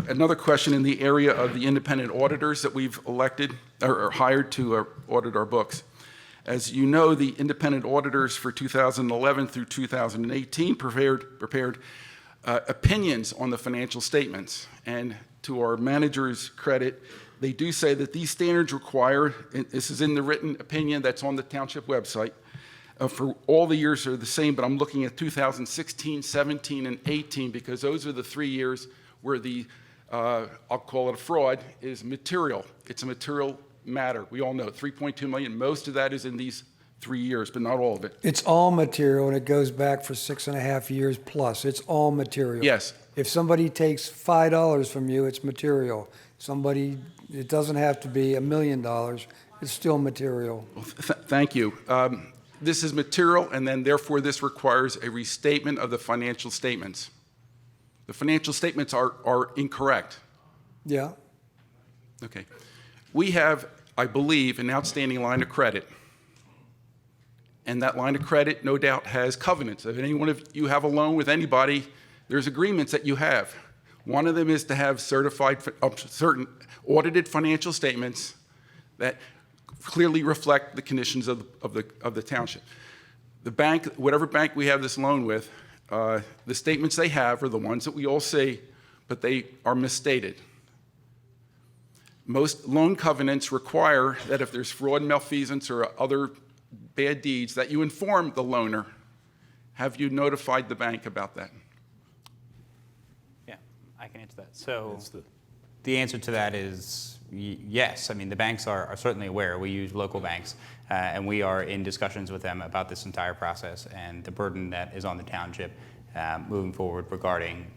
[SPEAKER 11] another question in the area of the independent auditors that we've elected or hired to audit our books. As you know, the independent auditors for 2011 through 2018 prepared opinions on the financial statements. And to our manager's credit, they do say that these standards require, and this is in the written opinion that's on the township website, for all the years are the same, but I'm looking at 2016, 17, and 18 because those are the 3 years where the, I'll call it a fraud, is material. It's a material matter. We all know 3.2 million. Most of that is in these 3 years, but not all of it.
[SPEAKER 1] It's all material, and it goes back for 6.5 years plus. It's all material.
[SPEAKER 11] Yes.
[SPEAKER 1] If somebody takes $5 from you, it's material. Somebody, it doesn't have to be $1 million. It's still material.
[SPEAKER 11] Well, thank you. This is material, and then therefore this requires a restatement of the financial statements. The financial statements are incorrect.
[SPEAKER 1] Yeah.
[SPEAKER 11] Okay. We have, I believe, an outstanding line of credit. And that line of credit, no doubt, has covenants. If any one of you have a loan with anybody, there's agreements that you have. One of them is to have certified, certain audited financial statements that clearly reflect the conditions of the township. The bank, whatever bank we have this loan with, the statements they have are the ones that we all see, but they are misstated. Most loan covenants require that if there's fraud, malfeasance, or other bad deeds, that you inform the loaner. Have you notified the bank about that?
[SPEAKER 5] Yeah, I can answer that. So the answer to that is yes. I mean, the banks are certainly aware. We use local banks, and we are in discussions with them about this entire process and the burden that is on the township moving forward regarding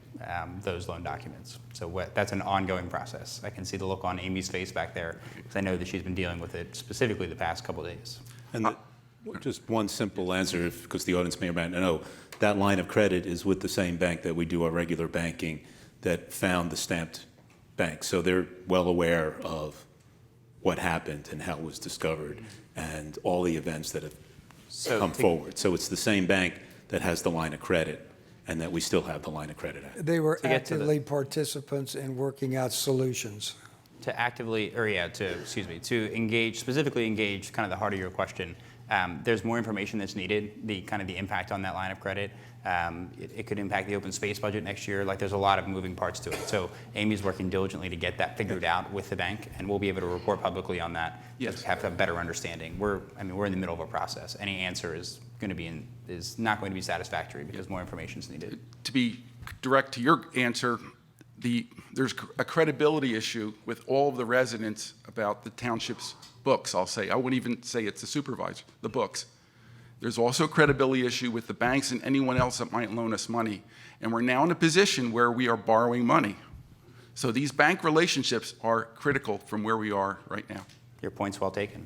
[SPEAKER 5] those loan documents. So that's an ongoing process. I can see the look on Amy's face back there because I know that she's been dealing with it specifically the past couple of days.
[SPEAKER 3] And just one simple answer, because the audience may or may not know, that line of credit is with the same bank that we do our regular banking that found the stamped bank. So they're well aware of what happened and how it was discovered and all the events that have come forward. So it's the same bank that has the line of credit and that we still have the line of credit at.
[SPEAKER 1] They were actively participants in working out solutions.
[SPEAKER 5] To engage, specifically engage kind of the heart of your question, there's more information that's needed, the impact on that line of credit. It could impact the open space budget next year. Like, there's a lot of moving parts to it. So Amy's working diligently to get that figured out with the bank, and we'll be able to report publicly on that.
[SPEAKER 11] Yes.
[SPEAKER 5] To have a better understanding. We're in the middle of a process. Any answer is not going to be satisfactory because more information is needed.
[SPEAKER 11] To be direct to your answer, there's a credibility issue with all of the residents about the township's books, I'll say. I wouldn't even say it's the supervisor, the books. There's also a credibility issue with the banks and anyone else that might loan us money. And we're now in a position where we are borrowing money. So these bank relationships are critical from where we are right now.
[SPEAKER 5] Your point's well taken.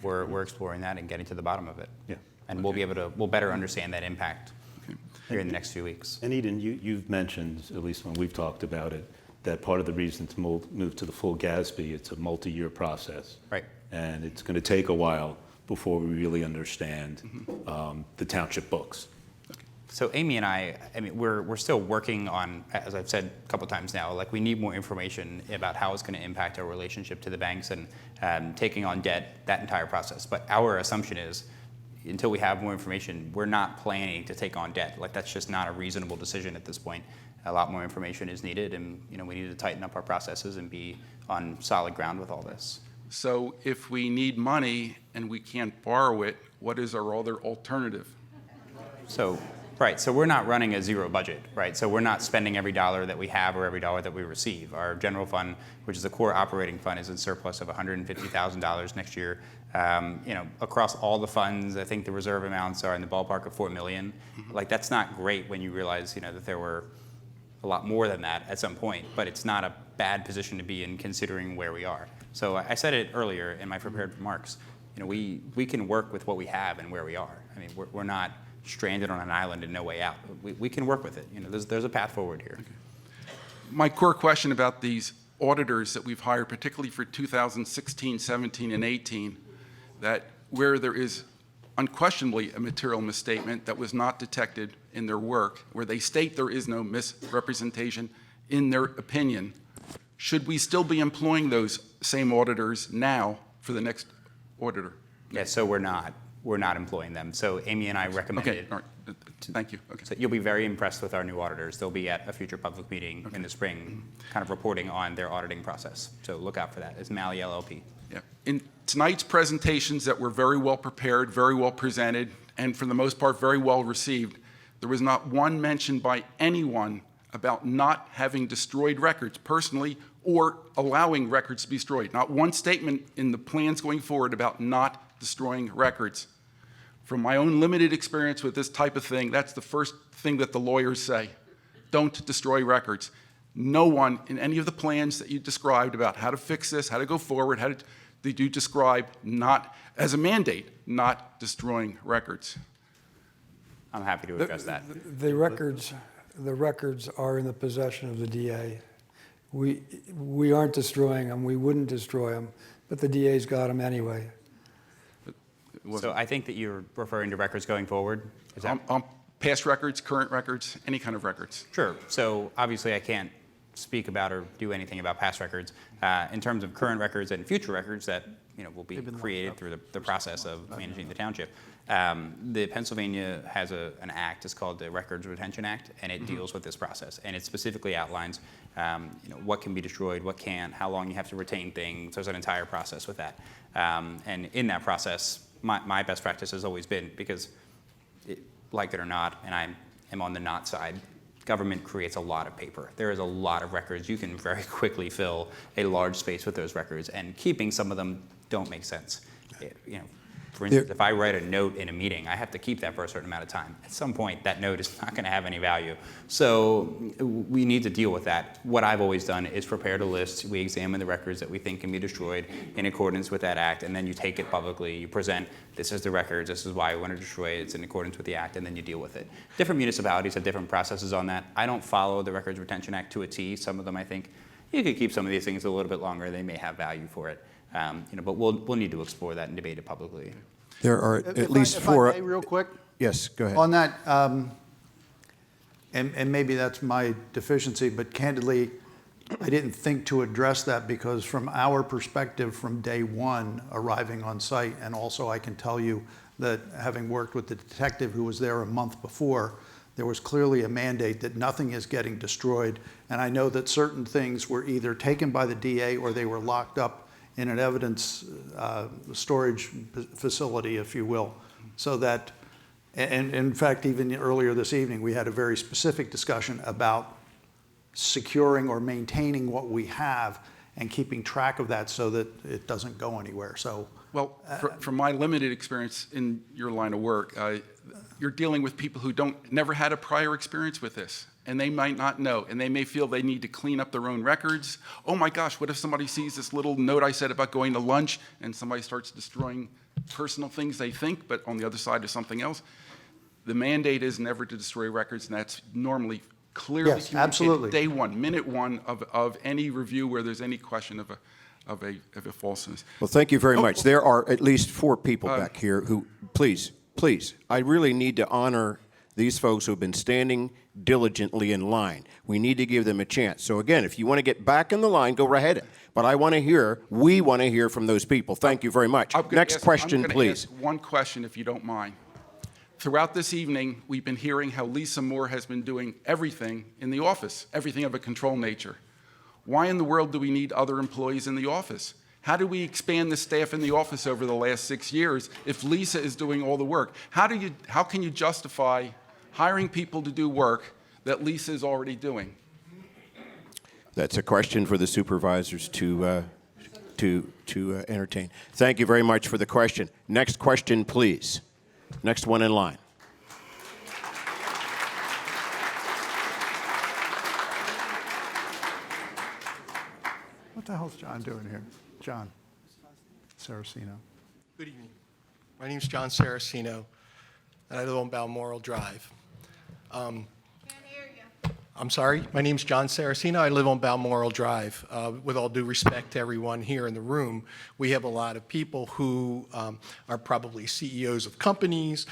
[SPEAKER 5] We're exploring that and getting to the bottom of it.
[SPEAKER 3] Yeah.
[SPEAKER 5] And we'll better understand that impact here in the next few weeks.
[SPEAKER 3] And Eden, you've mentioned, at least when we've talked about it, that part of the reason to move to the full GASB, it's a multi-year process.
[SPEAKER 5] Right.
[SPEAKER 3] And it's going to take a while before we really understand the township books.
[SPEAKER 5] So Amy and I mean, we're still working on, as I've said a couple times now, like, we need more information about how it's going to impact our relationship to the banks and taking on debt, that entire process. But our assumption is, until we have more information, we're not planning to take on debt. Like, that's just not a reasonable decision at this point. A lot more information is needed, and we need to tighten up our processes and be on solid ground with all this.
[SPEAKER 11] So if we need money and we can't borrow it, what is our other alternative?
[SPEAKER 5] So we're not running a zero budget, right? So we're not spending every dollar that we have or every dollar that we receive. Our general fund, which is a core operating fund, is in surplus of $150,000 next year. Across all the funds, I think the reserve amounts are in the ballpark of $4 million. Like, that's not great when you realize, that there were a lot more than that at some point, but it's not a bad position to be in considering where we are. So I said it earlier in my prepared remarks, we can work with what we have and where we are. I mean, we're not stranded on an island and no way out. We can work with it. There's a path forward here.
[SPEAKER 11] Okay. My core question about these auditors that we've hired, particularly for 2016, 17, and 18, that where there is unquestionably a material misstatement that was not detected in their work, where they state there is no misrepresentation in their opinion, should we still be employing those same auditors now for the next auditor?
[SPEAKER 5] Yeah, so we're not employing them. So Amy and I recommended.
[SPEAKER 11] Okay, all right. Thank you. Okay.
[SPEAKER 5] So you'll be very impressed with our new auditors. They'll be at a future public meeting in the spring, kind of reporting on their auditing process. So look out for that. It's Malley LLP.
[SPEAKER 11] Yeah. In tonight's presentations that were very well prepared, very well presented, and for the most part, very well received, there was not one mention by anyone about not having destroyed records personally or allowing records to be destroyed. Not one statement in the plans going forward about not destroying records. From my own limited experience with this type of thing, that's the first thing that the lawyers say. Don't destroy records. No one in any of the plans that you described about how to fix this, how to go forward, they do describe not, as a mandate, not destroying records.
[SPEAKER 5] I'm happy to address that.
[SPEAKER 1] The records are in the possession of the DA. We aren't destroying them. We wouldn't destroy them, but the DA's got them anyway.
[SPEAKER 5] So I think that you're referring to records going forward. Is that?
[SPEAKER 11] Past records, current records, any kind of records.
[SPEAKER 5] Sure. So obviously I can't speak about or do anything about past records. In terms of current records and future records that will be created through the process of managing the township, the Pennsylvania has an act. It's called the Records Retention Act, and it deals with this process. And it specifically outlines what can be destroyed, what can't, how long you have to retain things. There's an entire process with that. And in that process, my best practice has always been, because like it or not, and I am on the not side, government creates a lot of paper. There is a lot of records. You can very quickly fill a large space with those records, and keeping some of them don't make sense. For instance, if I write a note in a meeting, I have to keep that for a certain amount of time. At some point, that note is not going to have any value. So we need to deal with that. What I've always done is prepared a list. We examine the records that we think can be destroyed in accordance with that act, and then you take it publicly. You present, this is the records, this is why we want to destroy it, it's in accordance with the act, and then you deal with it. Different municipalities have different processes on that. I don't follow the Records Retention Act to a T. Some of them, I think, you could keep some of these things a little bit longer. They may have value for it. But we'll need to explore that and debate it publicly.
[SPEAKER 2] There are at least
[SPEAKER 7] if
[SPEAKER 2] four.
[SPEAKER 7] I may, real quick.
[SPEAKER 2] Yes, go ahead.
[SPEAKER 7] On that, and maybe that's my deficiency, but candidly, I didn't think to address that, because from our perspective from day one arriving on site, and also I can tell you that having worked with the detective who was there a month before, there was clearly a mandate that nothing is getting destroyed. And I know that certain things were either taken by the DA or they were locked up in an evidence storage facility, if you will. So that, and in fact, even earlier this evening, we had a very specific discussion about securing or maintaining what we have and keeping track of that so that it doesn't go anywhere. So,
[SPEAKER 11] well, from my limited experience in your line of work, you're dealing with people who never had a prior experience with this, and they might not know, and they may feel they need to clean up their own records. Oh my gosh, what if somebody sees this little note I said about going to lunch, and somebody starts destroying personal things they think, but on the other side is something else? The mandate is never to destroy records, and that's normally clearly
[SPEAKER 7] yes,
[SPEAKER 11] communicated
[SPEAKER 7] absolutely.
[SPEAKER 11] Day one, minute one of any review where there's any question of a falseness.
[SPEAKER 2] Well, thank you very much. There are at least four people back here who, please, I really need to honor these folks who have been standing diligently in line. We need to give them a chance. So again, if you want to get back in the line, go right ahead. But we want to hear from those people. Thank you very much. Next question, please.
[SPEAKER 11] Ask one question, if you don't mind. Throughout this evening, we've been hearing how Lisa Moore has been doing everything in the office, everything of a control nature. Why in the world do we need other employees in the office? How do we expand the staff in the office over the last 6 years if Lisa is doing all the work? How can you justify hiring people to do work that Lisa is already doing?
[SPEAKER 2] That's a question for the supervisors to entertain. Thank you very much for the question. Next question, please. Next one in line.
[SPEAKER 7] What the hell's John doing here? John Saraceno.
[SPEAKER 16] Good evening. My name is John Saraceno, and I live on Balmoral Drive. Can't hear you. I'm sorry. My name is John Saraceno. I live on Balmoral Drive. With all due respect to everyone here in the room, we have a lot of people who are probably CEOs of companies,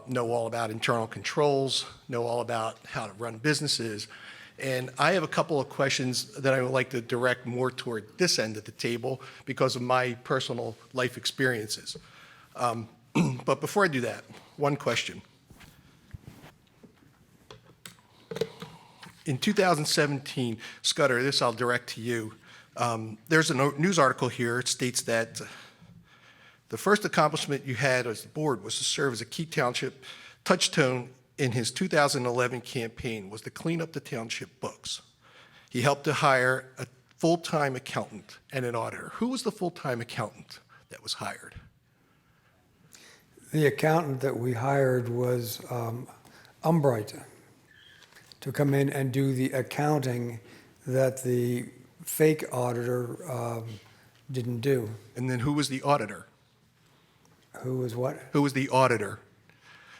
[SPEAKER 16] know all about internal controls, know all about how to run businesses. And I have a couple of questions that I would like to direct more toward this end of the table because of my personal life experiences. But before I do that, one question. In 2017, Scudder, this I'll direct to you. There's a news article here. It states that the first accomplishment you had as the board was to serve as a key township touchstone in his 2011 campaign was to clean up the township books. He helped to hire a full-time accountant and an auditor. Who was the full-time accountant that was hired?
[SPEAKER 1] The accountant that we hired was Umbright to come in and do the accounting that the fake auditor didn't do.
[SPEAKER 16] And then who was the auditor?
[SPEAKER 1] Who was what?
[SPEAKER 16] Who was the auditor?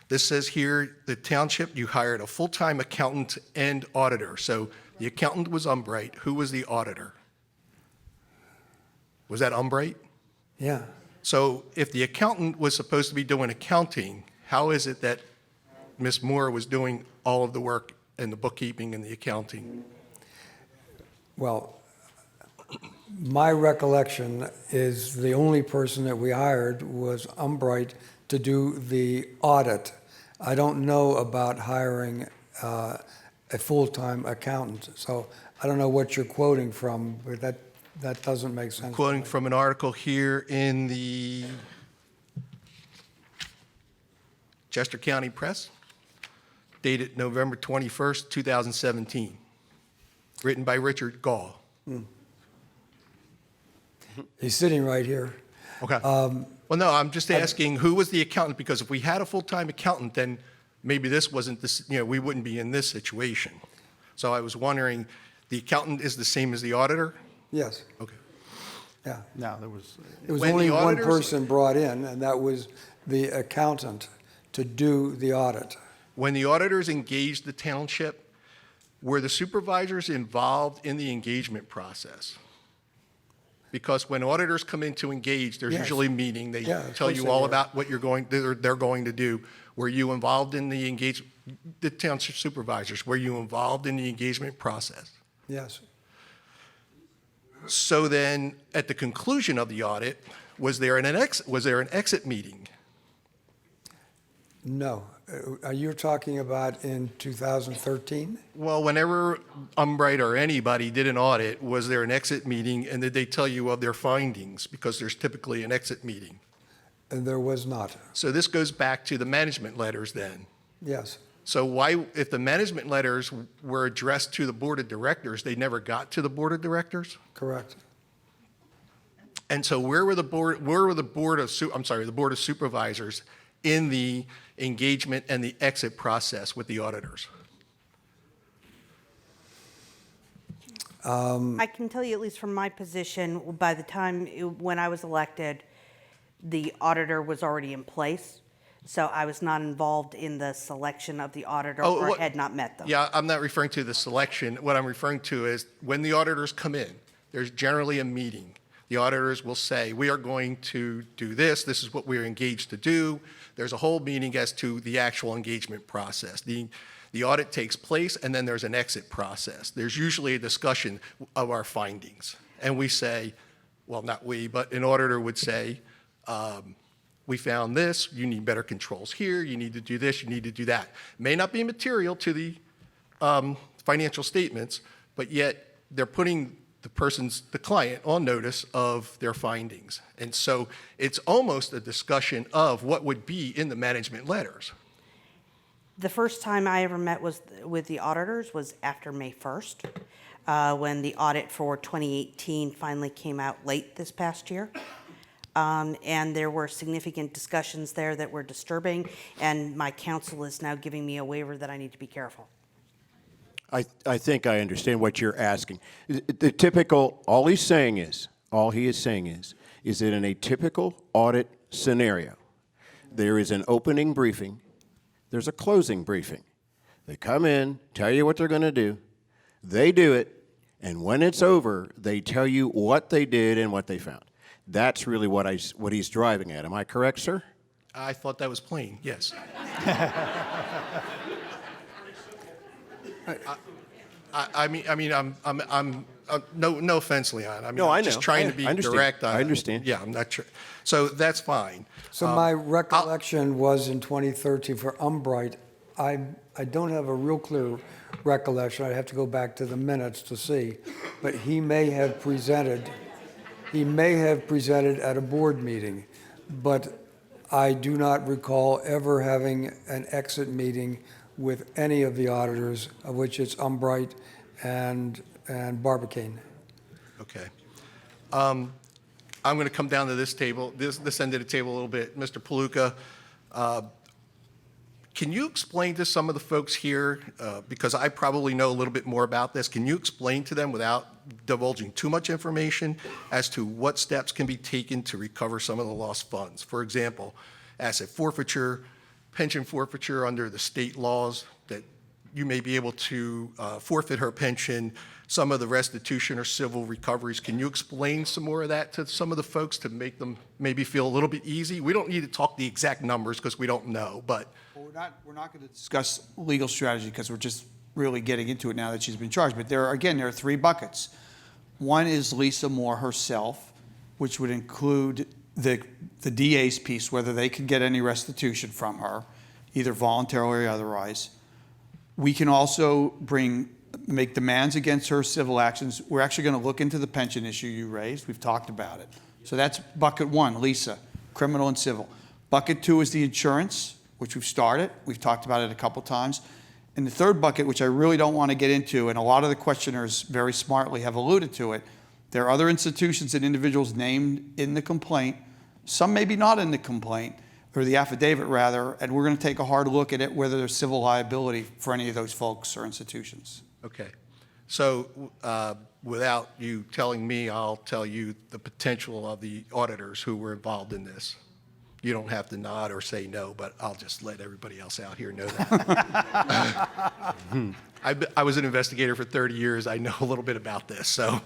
[SPEAKER 16] This says here, the township, you hired a full-time accountant and auditor. So the accountant was Umbright. Who was the auditor? Was that Umbright?
[SPEAKER 1] Yeah.
[SPEAKER 16] So if the accountant was supposed to be doing accounting, how is it that Ms. Moore was doing all of the work and the bookkeeping and the accounting?
[SPEAKER 1] Well, my recollection is the only person that we hired was Umbright to do the audit. I don't know about hiring a full-time accountant, so I don't know what you're quoting from, but that doesn't make sense.
[SPEAKER 16] Quoting from an article here in the Chester County Press, dated November 21st, 2017, written by Richard Gall.
[SPEAKER 1] He's sitting right here.
[SPEAKER 16] Okay. Well, no, I'm just asking who was the accountant, because if we had a full-time accountant, then maybe this wasn't this, we wouldn't be in this situation. So I was wondering, the accountant is the same as the auditor?
[SPEAKER 1] Yes.
[SPEAKER 16] Okay.
[SPEAKER 1] Yeah.
[SPEAKER 7] No, there was.
[SPEAKER 1] It was
[SPEAKER 16] When
[SPEAKER 1] only
[SPEAKER 16] the
[SPEAKER 1] one
[SPEAKER 16] auditors-
[SPEAKER 1] person brought in, and that was the accountant to do the audit.
[SPEAKER 16] When the auditors engaged the township, were the supervisors involved in the engagement process? Because when auditors come in to engage, there's
[SPEAKER 1] Yes.
[SPEAKER 16] usually a meeting. They
[SPEAKER 1] Yeah, of
[SPEAKER 16] tell
[SPEAKER 1] course
[SPEAKER 16] you
[SPEAKER 1] they
[SPEAKER 16] all
[SPEAKER 1] were.
[SPEAKER 16] about what they're going to do. Were you involved in the engagement, the township supervisors, were you involved in the engagement process?
[SPEAKER 1] Yes.
[SPEAKER 16] So then, at the conclusion of the audit, was there an exit meeting?
[SPEAKER 1] No. Are you talking about in 2013?
[SPEAKER 16] Well, whenever Umbright or anybody did an audit, was there an exit meeting, and did they tell you of their findings? Because there's typically an exit meeting.
[SPEAKER 1] And there was not.
[SPEAKER 16] So this goes back to the management letters then.
[SPEAKER 1] Yes.
[SPEAKER 16] So why, if the management letters were addressed to the board of directors, they never got to the board of directors?
[SPEAKER 1] Correct.
[SPEAKER 16] And so where were the board of supervisors in the engagement and the exit process with the auditors?
[SPEAKER 4] I can tell you, at least from my position, by the time, when I was elected, the auditor was already in place. So I was not involved in the selection of the auditor or had not met them.
[SPEAKER 16] Yeah, I'm not referring to the selection. What I'm referring to is when the auditors come in, there's generally a meeting. The auditors will say, we are going to do this. This is what we're engaged to do. There's a whole meeting as to the actual engagement process. The audit takes place, and then there's an exit process. There's usually a discussion of our findings. And we say, well, not we, but an auditor would say, we found this, you need better controls here, you need to do this, you need to do that. May not be material to the financial statements, but yet they're putting the client on notice of their findings. And so it's almost a discussion of what would be in the management letters.
[SPEAKER 4] The first time I ever met with the auditors was after May 1st, when the audit for 2018 finally came out late this past year. And there were significant discussions there that were disturbing, and my counsel is now giving me a waiver that I need to be careful.
[SPEAKER 2] I think I understand what you're asking. The typical, all he is saying is that in a typical audit scenario, there is an opening briefing, there's a closing briefing. They come in, tell you what they're going to do, they do it, and when it's over, they tell you what they did and what they found. That's really what he's driving at. Am I correct, sir?
[SPEAKER 16] I thought that was plain, yes. No offense, Leon.
[SPEAKER 2] No, I
[SPEAKER 16] I'm
[SPEAKER 2] know.
[SPEAKER 16] just trying to be
[SPEAKER 2] I understand.
[SPEAKER 16] direct.
[SPEAKER 2] I understand.
[SPEAKER 16] Yeah, I'm not sure. So that's fine.
[SPEAKER 1] So my recollection was in 2013 for Umbright, I don't have a real clear recollection. I'd have to go back to the minutes to see. But he may have presented at a board meeting. But I do not recall ever having an exit meeting with any of the auditors, of which it's Umbright and Barbicane.
[SPEAKER 16] Okay. I'm going to come down to this table, this end of the table a little bit. Mr. Palooka, can you explain to some of the folks here, because I probably know a little bit more about this, can you explain to them without divulging too much information as to what steps can be taken to recover some of the lost funds? For example, asset forfeiture, pension forfeiture under the state laws that you may be able to forfeit her pension, some of the restitution or civil recoveries. Can you explain some more of that to some of the folks to make them maybe feel a little bit easy? We don't need to talk the exact numbers because we don't know, but.
[SPEAKER 12] Well, we're not going to discuss legal strategy because we're just really getting into it now that she's been charged. But there are 3 buckets. One is Lisa Moore herself, which would include the DA's piece, whether they could get any restitution from her, either voluntarily or otherwise. We can also make demands against her civil actions. We're actually going to look into the pension issue you raised. We've talked about it. So that's bucket 1, Lisa, criminal and civil. Bucket 2 is the insurance, which we've started. We've talked about it a couple times. And the third bucket, which I really don't want to get into, and a lot of the questioners very smartly have alluded to it, there are other institutions and individuals named in the complaint, some maybe not in the complaint, or the affidavit rather, and we're going to take a hard look at it, whether there's civil liability for any of those folks or institutions.
[SPEAKER 16] Okay. So without you telling me, I'll tell you the potential of the auditors who were involved in this. You don't have to nod or say no, but I'll just let everybody else out here know that. I was an investigator for 30 years. I know a little bit about this. So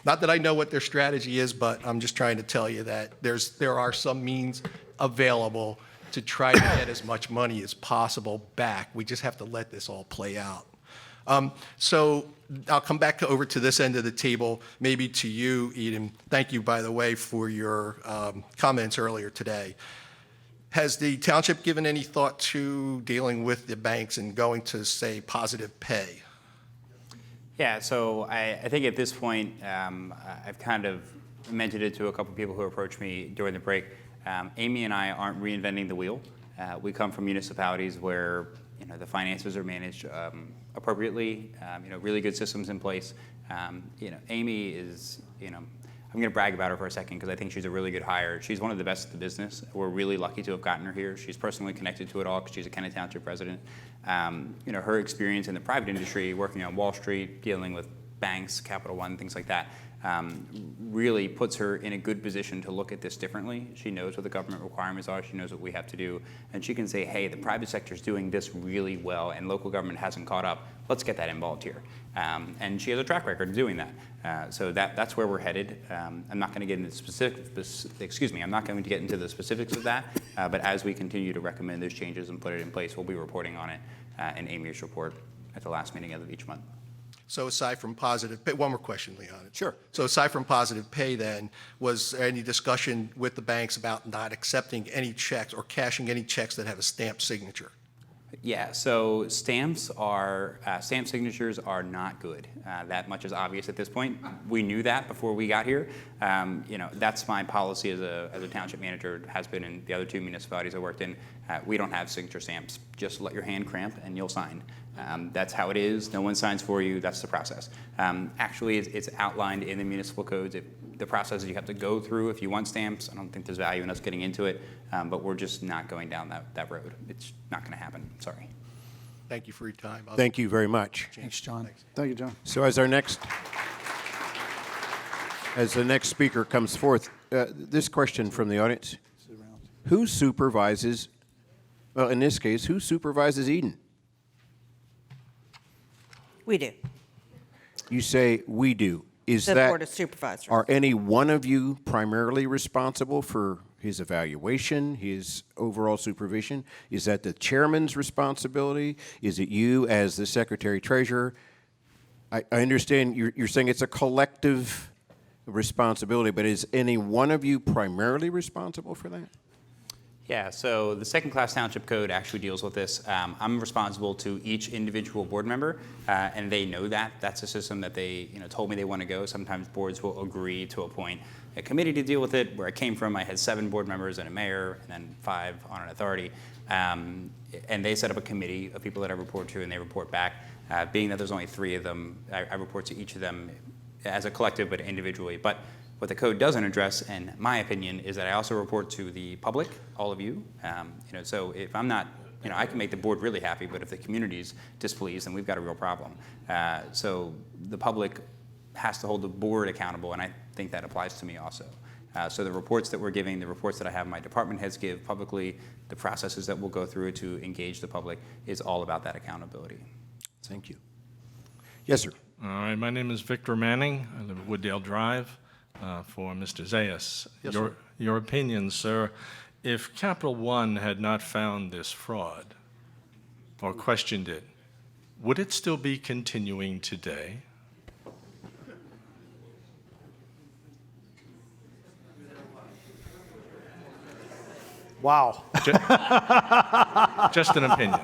[SPEAKER 16] not that I know what their strategy is, but I'm just trying to tell you that there are some means available to try to get as much money as possible back. We just have to let this all play out. So I'll come back over to this end of the table, maybe to you, Eden. Thank you, by the way, for your comments earlier today. Has the township given any thought to dealing with the banks and going to, say, positive pay?
[SPEAKER 5] Yeah, so I think at this point, I've kind of mentioned it to a couple people who approached me during the break. Amy and I aren't reinventing the wheel. We come from municipalities where the finances are managed appropriately, really good systems in place. Amy is, I'm going to brag about her for a second because I think she's a really good hire. She's one of the best at the business. We're really lucky to have gotten her here. She's personally connected to it all because she's a Kennett Township resident. Her experience in the private industry, working on Wall Street, dealing with banks, Capital One, things like that, really puts her in a good position to look at this differently. She knows what the government requirements are. She knows what we have to do. And she can say, hey, the private sector is doing this really well and local government hasn't caught up. Let's get that involved here. And she has a track record of doing that. So that's where we're headed. I'm not going to get into I'm not going to get into the specifics of that. But as we continue to recommend those changes and put it in place, we'll be reporting on it in Amy's report at the last meeting of each month.
[SPEAKER 16] So aside from positive pay, one more question, Leon.
[SPEAKER 2] Sure.
[SPEAKER 16] So aside from positive pay then, was there any discussion with the banks about not accepting any checks or cashing any checks that have a stamped signature?
[SPEAKER 5] Yeah, so stamp signatures are not good. That much is obvious at this point. We knew that before we got here. That's my policy as a township manager, has been in the other 2 municipalities I worked in. We don't have signature stamps. Just let your hand cramp and you'll sign. That's how it is. No one signs for you. That's the process. Actually, it's outlined in the municipal codes. The process you have to go through if you want stamps. I don't think there's value in us getting into it, but we're just not going down that road. It's not going to happen. Sorry.
[SPEAKER 16] Thank you for your time.
[SPEAKER 2] Thank you very much.
[SPEAKER 12] Thanks, John.
[SPEAKER 16] Thanks.
[SPEAKER 7] Thank you, John.
[SPEAKER 2] So as the next speaker comes forth, this question from the audience: who supervises? Well, in this case, who supervises Eden?
[SPEAKER 4] We do.
[SPEAKER 2] You say we do. Is
[SPEAKER 4] The
[SPEAKER 2] that
[SPEAKER 4] Board of Supervisors.
[SPEAKER 2] Are any one of you primarily responsible for his evaluation, his overall supervision? Is that the chairman's responsibility? Is it you as the secretary treasurer? I understand you're saying it's a collective responsibility, but is any one of you primarily responsible for that?
[SPEAKER 5] Yeah, so the second-class township code actually deals with this. I'm responsible to each individual board member, and they know that. That's a system that they, told me they want to go. Sometimes boards will agree to appoint a committee to deal with it. Where I came from, I had 7 board members and a mayor, and then 5 on an authority. And they set up a committee of people that I report to, and they report back. Being that there's only 3 of them, I report to each of them as a collective, but individually. But what the code doesn't address, in my opinion, is that I also report to the public, all of you. So if I'm not, I can make the board really happy, but if the community's displeased, then we've got a real problem. So the public has to hold the board accountable, and I think that applies to me also. So the reports that we're giving, the reports that I have my department heads give publicly, the processes that we'll go through to engage the public is all about that accountability.
[SPEAKER 2] Thank you. Yes, sir.
[SPEAKER 8] All right, my name is Victor Manning. I live at Wooddale Drive. For Mr. Zayas.
[SPEAKER 7] Yes, sir.
[SPEAKER 8] Your opinion, sir, if Capital One had not found this fraud or questioned it, would it still be continuing today?
[SPEAKER 7] Wow.
[SPEAKER 8] Just an opinion.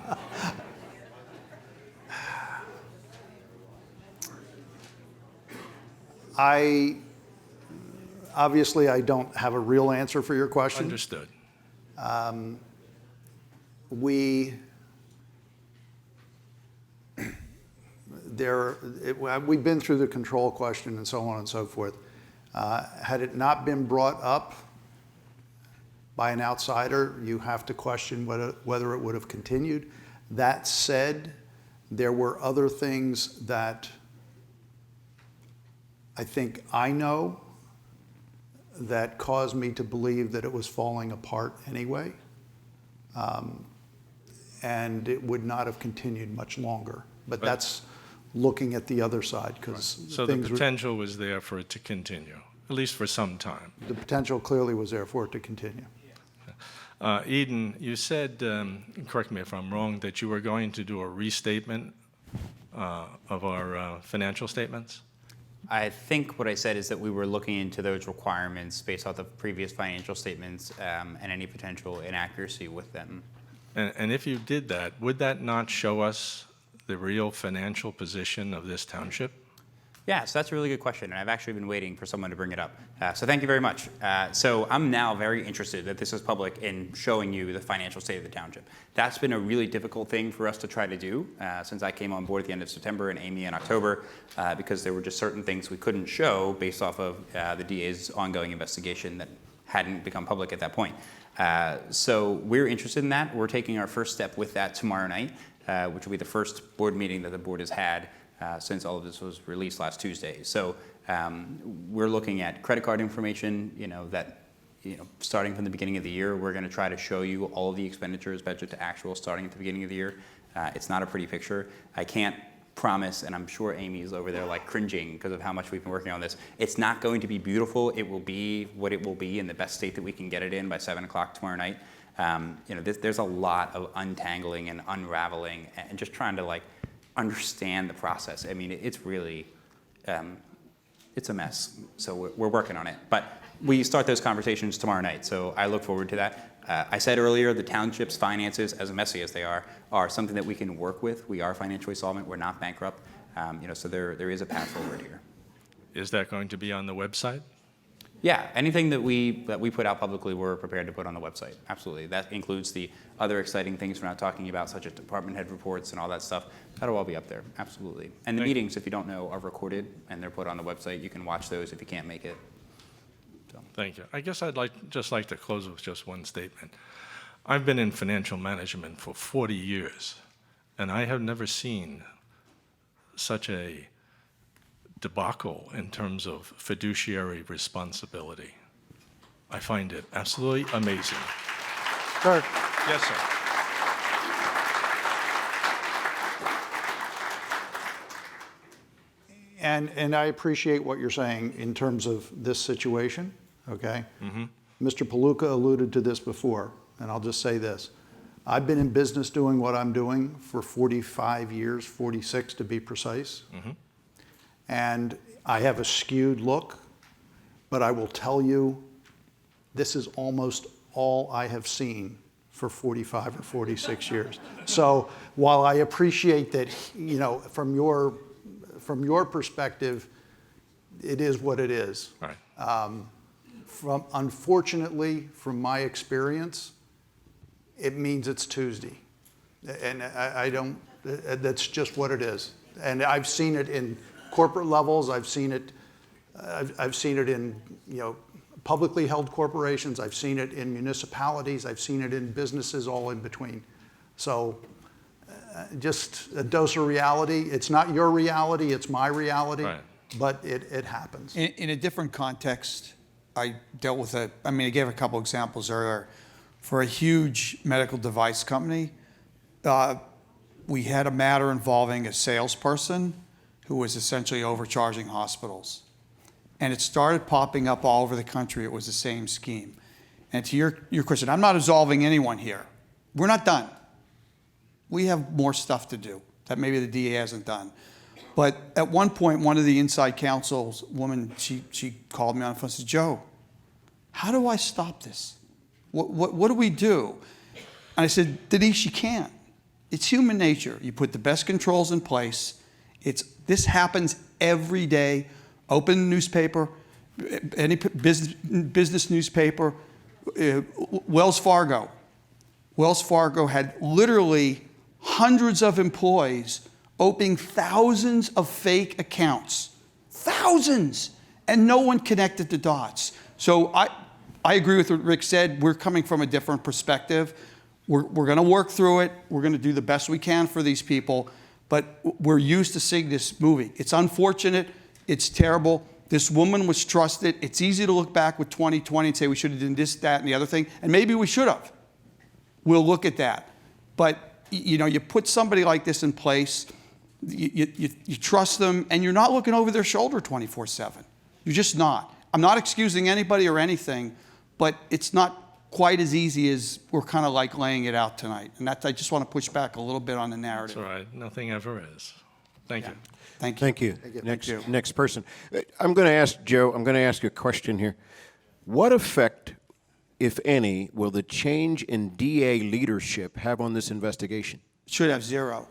[SPEAKER 7] Obviously, I don't have a real answer for your question.
[SPEAKER 8] Understood.
[SPEAKER 7] We've been through the control question and so on and so forth. Had it not been brought up by an outsider, you have to question whether it would have continued. That said, there were other things that I think I know that caused me to believe that it was falling apart anyway. And it would not have continued much longer. But that's looking at the other side, because
[SPEAKER 8] So the potential was there for it to continue, at least for some time.
[SPEAKER 7] The potential clearly was there for it to continue.
[SPEAKER 8] Eden, you said, correct me if I'm wrong, that you were going to do a restatement of our financial statements?
[SPEAKER 5] I think what I said is that we were looking into those requirements based off the previous financial statements and any potential inaccuracy with them.
[SPEAKER 8] And if you did that, would that not show us the real financial position of this township?
[SPEAKER 5] Yeah, so that's a really good question, and I've actually been waiting for someone to bring it up. So thank you very much. So I'm now very interested that this is public in showing you the financial state of the township. That's been a really difficult thing for us to try to do since I came on board at the end of September and Amy in October, because there were just certain things we couldn't show based off of the DA's ongoing investigation that hadn't become public at that point. So we're interested in that. We're taking our first step with that tomorrow night, which will be the first board meeting that the board has had since all of this was released last Tuesday. So we're looking at credit card information, starting from the beginning of the year. We're going to try to show you all of the expenditures, budget to actual, starting at the beginning of the year. It's not a pretty picture. I can't promise, and I'm sure Amy's over there like cringing because of how much we've been working on this. It's not going to be beautiful. It will be what it will be in the best state that we can get it in by 7 o'clock tomorrow night. There's a lot of untangling and unraveling and just trying to understand the process. I mean, it's really, it's a mess. So we're working on it. But we start those conversations tomorrow night, so I look forward to that. I said earlier, the township's finances, as messy as they are something that we can work with. We are financially solvent. We're not bankrupt. So there is a path forward here.
[SPEAKER 8] Is that going to be on the website?
[SPEAKER 5] Yeah, anything that we put out publicly, we're prepared to put on the website. Absolutely. That includes the other exciting things we're not talking about, such as department head reports and all that stuff. That'll all be up there. Absolutely. And the meetings, if you don't know, are recorded and they're put on the website. You can watch those if you can't make it. So.
[SPEAKER 8] Thank you. I guess I'd just like to close with just one statement. I've been in financial management for 40 years, and I have never seen such a debacle in terms of fiduciary responsibility. I find it absolutely amazing.
[SPEAKER 7] Sir.
[SPEAKER 8] Yes, sir.
[SPEAKER 7] And I appreciate what you're saying in terms of this situation, okay?
[SPEAKER 8] Mm-hmm.
[SPEAKER 7] Mr. Palooka alluded to this before, and I'll just say this. I've been in business doing what I'm doing for 45 years, 46 to be precise.
[SPEAKER 8] Mm-hmm.
[SPEAKER 7] And I have a skewed look, but I will tell you, this is almost all I have seen for 45 or 46 years. So while I appreciate that, you know, from your perspective, it is what it is.
[SPEAKER 8] Right.
[SPEAKER 7] Unfortunately, from my experience, it means it's Tuesday. And I don't, that's just what it is. And I've seen it in corporate levels. I've seen it in, you know, publicly held corporations. I've seen it in municipalities. I've seen it in businesses, all in between. So just a dose of reality. It's not your reality, it's my reality,
[SPEAKER 8] Right.
[SPEAKER 7] but it happens.
[SPEAKER 12] In a different context, I dealt with I gave a couple examples earlier. For a huge medical device company, we had a matter involving a salesperson who was essentially overcharging hospitals. And it started popping up all over the country. It was the same scheme. And to your question, I'm not absolving anyone here. We're not done. We have more stuff to do that maybe the DA hasn't done. But at one point, one of the inside counsel's woman, she called me on the phone and said, Joe, how do I stop this? What do we do? And I said, Denise, you can't. It's human nature. You put the best controls in place. This happens every day. Open the newspaper, any business newspaper, Wells Fargo. Wells Fargo had literally hundreds of employees opening thousands of fake accounts. Thousands! And no one connected the dots. So I agree with what Rick said. We're coming from a different perspective. We're going to work through it. We're going to do the best we can for these people. But we're used to seeing this movie. It's unfortunate. It's terrible. This woman was trusted. It's easy to look back with 2020 and say we should have done this, that, and the other thing. And maybe we should have. We'll look at that. But, you know, you put somebody like this in place, you trust them, and you're not looking over their shoulder 24/7. You're just not. I'm not excusing anybody or anything, but it's not quite as easy as we're kind of like laying it out tonight. And I just want to push back a little bit on the narrative.
[SPEAKER 8] That's all right. Nothing ever is. Thank you.
[SPEAKER 12] Thank you.
[SPEAKER 2] Thank you.
[SPEAKER 12] Thank you.
[SPEAKER 2] Next person. I'm going to ask Joe, I'm going to ask you a question here. What effect, if any, will the change in DA leadership have on this investigation?
[SPEAKER 12] Should have zero.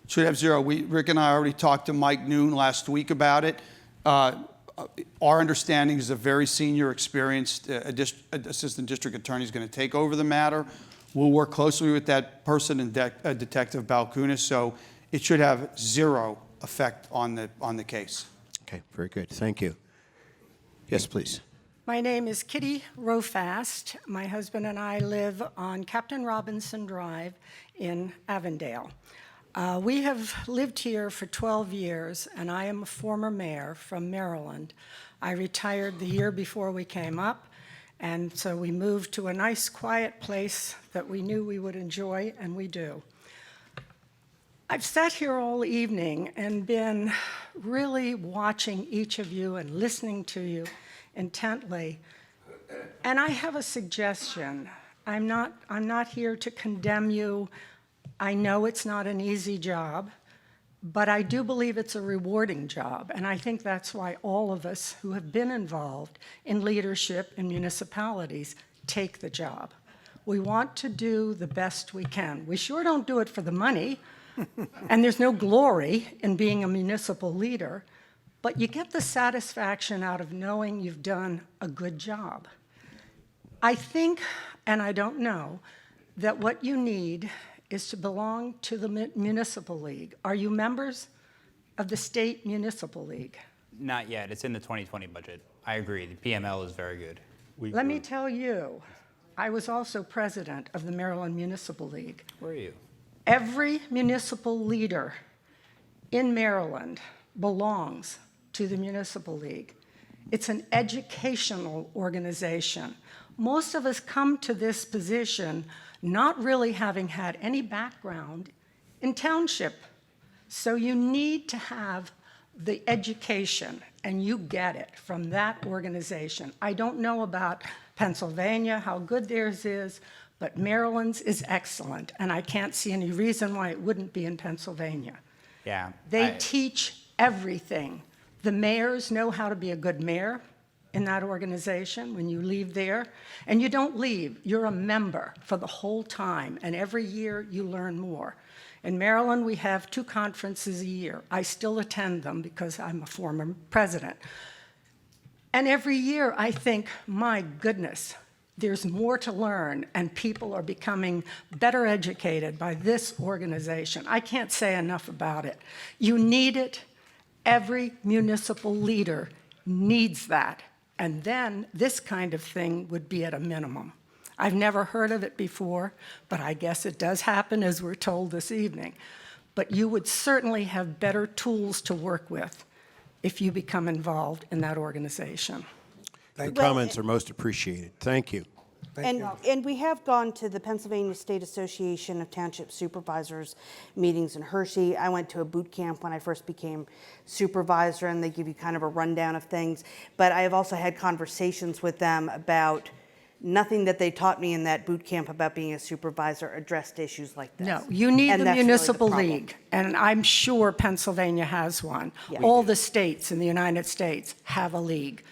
[SPEAKER 12] Should have zero. Rick and I already talked to Mike Noon last week about it. Our understanding is a very senior, experienced assistant district attorney is going to take over the matter. We'll work closely with that person and Detective Balkunis, so it should have zero effect on the case.
[SPEAKER 2] Okay, very good. Thank you. Yes, please.
[SPEAKER 17] My name is Kitty Rofast. My husband and I live on Captain Robinson Drive in Avondale. We have lived here for 12 years, and I am a former mayor from Maryland. I retired the year before we came up, and so we moved to a nice, quiet place that we knew we would enjoy, and we do. I've sat here all evening and been really watching each of you and listening to you intently, and I have a suggestion. I'm not here to condemn you. I know it's not an easy job, but I do believe it's a rewarding job, and I think that's why all of us who have been involved in leadership in municipalities take the job. We want to do the best we can. We sure don't do it for the money, and there's no glory in being a municipal leader, but you get the satisfaction out of knowing you've done a good job. I think, and I don't know, that what you need is to belong to the Municipal League. Are you members of the State Municipal League?
[SPEAKER 5] Not yet. It's in the 2020 budget. I agree. The PML is very good.
[SPEAKER 17] Let me tell you, I was also president of the Maryland Municipal League.
[SPEAKER 5] Where are you?
[SPEAKER 17] Every municipal leader in Maryland belongs to the Municipal League. It's an educational organization. Most of us come to this position not really having had any background in township. So you need to have the education, and you get it from that organization. I don't know about Pennsylvania, how good theirs is, but Maryland's is excellent, and I can't see any reason why it wouldn't be in Pennsylvania.
[SPEAKER 5] Yeah.
[SPEAKER 17] They teach everything. The mayors know how to be a good mayor. in that organization when you leave there. And you don't leave, you're a member for the whole time, and every year you learn more. In Maryland, we have 2 conferences a year. I still attend them because I'm a former president. And every year I think, my goodness, there's more to learn, and people are becoming better educated by this organization. I can't say enough about it. You need it. Every municipal leader needs that. And then this kind of thing would be at a minimum. I've never heard of it before, but I guess it does happen, as we're told this evening. But you would certainly have better tools to work with if you become involved in that organization.
[SPEAKER 2] Your comments are most appreciated. Thank you.
[SPEAKER 4] And we have gone to the Pennsylvania State Association of Township Supervisors meetings in Hershey. I went to a boot camp when I first became supervisor, and they give you kind of a rundown of things. But I have also had conversations with them about nothing that they taught me in that boot camp about being a supervisor addressed issues like this.
[SPEAKER 17] No, you need
[SPEAKER 4] And
[SPEAKER 17] the
[SPEAKER 4] that's really
[SPEAKER 17] municipal
[SPEAKER 4] problem.
[SPEAKER 17] league, and I'm sure Pennsylvania has one.
[SPEAKER 4] Yeah.
[SPEAKER 17] All the states in the United States have a league.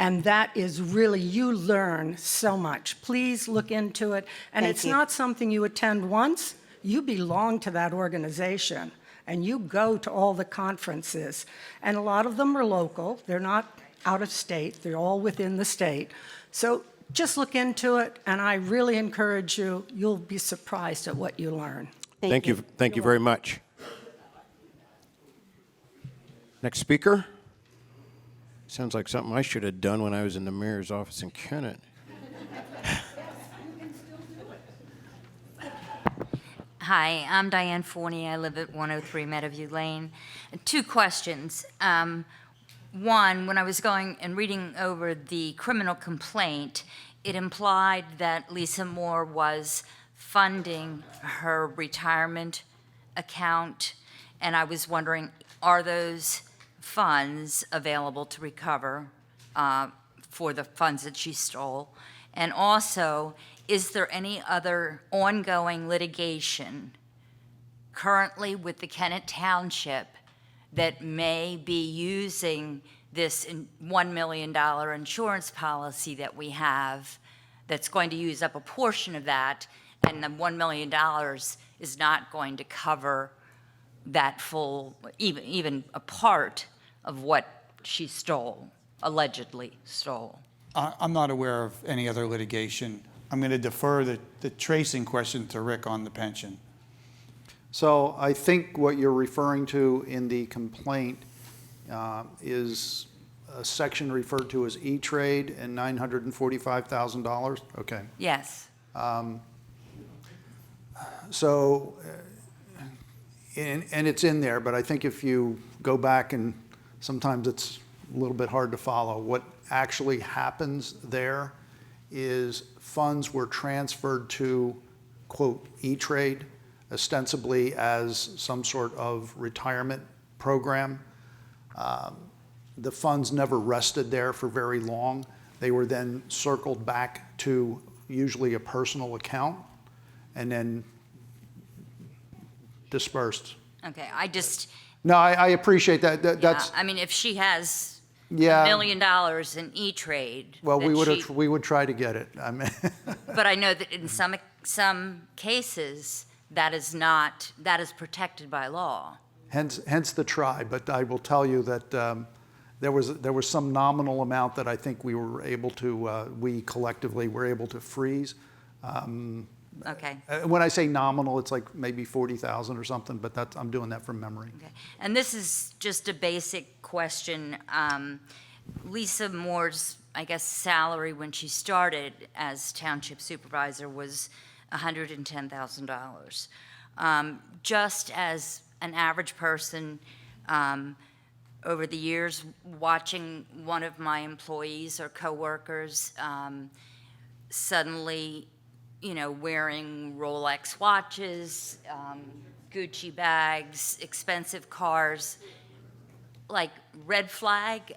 [SPEAKER 17] And that is really, you learn so much. Please look into it. And
[SPEAKER 4] Thank
[SPEAKER 17] it's
[SPEAKER 4] you.
[SPEAKER 17] not something you attend once. You belong to that organization, and you go to all the conferences. And a lot of them are local. They're not out of state. They're all within the state. So just look into it, and I really encourage you. You'll be surprised at what you learn.
[SPEAKER 2] Thank you. Thank you very much. Next speaker. Sounds like something I should have done when I was in the mayor's office in Kennett.
[SPEAKER 18] Hi, I'm Diane Forney. I live at 103 Meadowview Lane. 2 questions. One, when I was going and reading over the criminal complaint, it implied that Lisa Moore was funding her retirement account, and I was wondering, are those funds available to recover for the funds that she stole? And also, is there any other ongoing litigation currently with the Kennett Township that may be using this $1 million insurance policy that we have that's going to use up a portion of that, and the $1 million is not going to cover that full, even a part of what she stole, allegedly stole?
[SPEAKER 12] I'm not aware of any other litigation. I'm going to defer the tracing question to Rick on the pension.
[SPEAKER 7] So I think what you're referring to in the complaint is a section referred to as E-Trade and $945,000. Okay.
[SPEAKER 18] Yes.
[SPEAKER 7] So, and it's in there, but I think if you go back, and sometimes it's a little bit hard to follow, what actually happens there is funds were transferred to, quote, E-Trade, ostensibly as some sort of retirement program. The funds never rested there for very long. They were then circled back to usually a personal account and then dispersed.
[SPEAKER 18] Okay, I just,
[SPEAKER 7] No, I appreciate that. That's,
[SPEAKER 18] I mean, if she has
[SPEAKER 7] Yeah.
[SPEAKER 18] $1 million in E-Trade.
[SPEAKER 7] well,
[SPEAKER 18] that
[SPEAKER 7] we would try to get it. I mean,
[SPEAKER 18] But I know that in some cases, that is protected by law.
[SPEAKER 7] hence the try. But I will tell you that there was some nominal amount that I think we were able to, we collectively were able to freeze.
[SPEAKER 18] Okay.
[SPEAKER 7] When I say nominal, it's like maybe 40,000 or something, but I'm doing that from memory.
[SPEAKER 18] Okay. And this is just a basic question. Lisa Moore's, I guess, salary when she started as township supervisor was $110,000. Just as an average person, over the years, watching one of my employees or coworkers suddenly, wearing Rolex watches, Gucci bags, expensive cars, like red flag.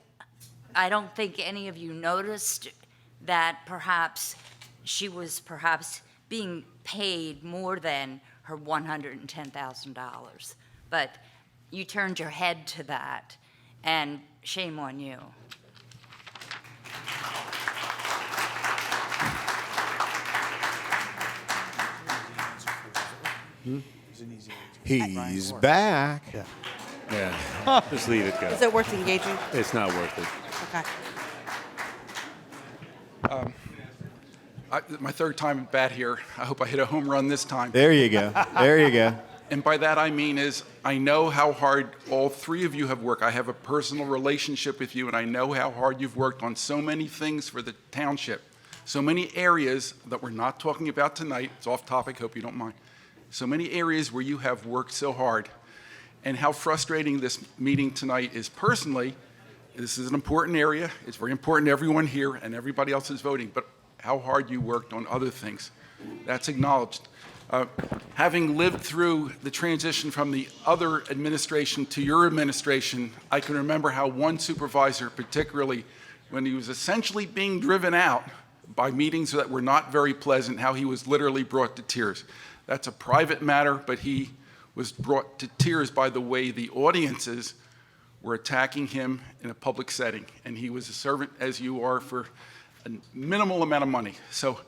[SPEAKER 18] I don't think any of you noticed that perhaps she was being paid more than her $110,000. But you turned your head to that, and shame on you.
[SPEAKER 2] He's back.
[SPEAKER 3] Yeah. Just leave it go.
[SPEAKER 4] Is it worth engaging?
[SPEAKER 3] It's not worth it.
[SPEAKER 4] Okay.
[SPEAKER 11] My third time at bat here. I hope I hit a home run this time.
[SPEAKER 2] There you go. There you go.
[SPEAKER 11] And by that I mean is I know how hard all three of you have worked. I have a personal relationship with you, and I know how hard you've worked on so many things for the township. So many areas that we're not talking about tonight. It's off topic, hope you don't mind. So many areas where you have worked so hard. And how frustrating this meeting tonight is personally. This is an important area. It's very important to everyone here, and everybody else is voting. But how hard you worked on other things. That's acknowledged. Having lived through the transition from the other administration to your administration, I can remember how one supervisor, particularly when he was essentially being driven out by meetings that were not very pleasant, how he was literally brought to tears. That's a private matter, but he was brought to tears by the way the audiences were attacking him in a public setting. And he was a servant, as you are, for a minimal amount of money. So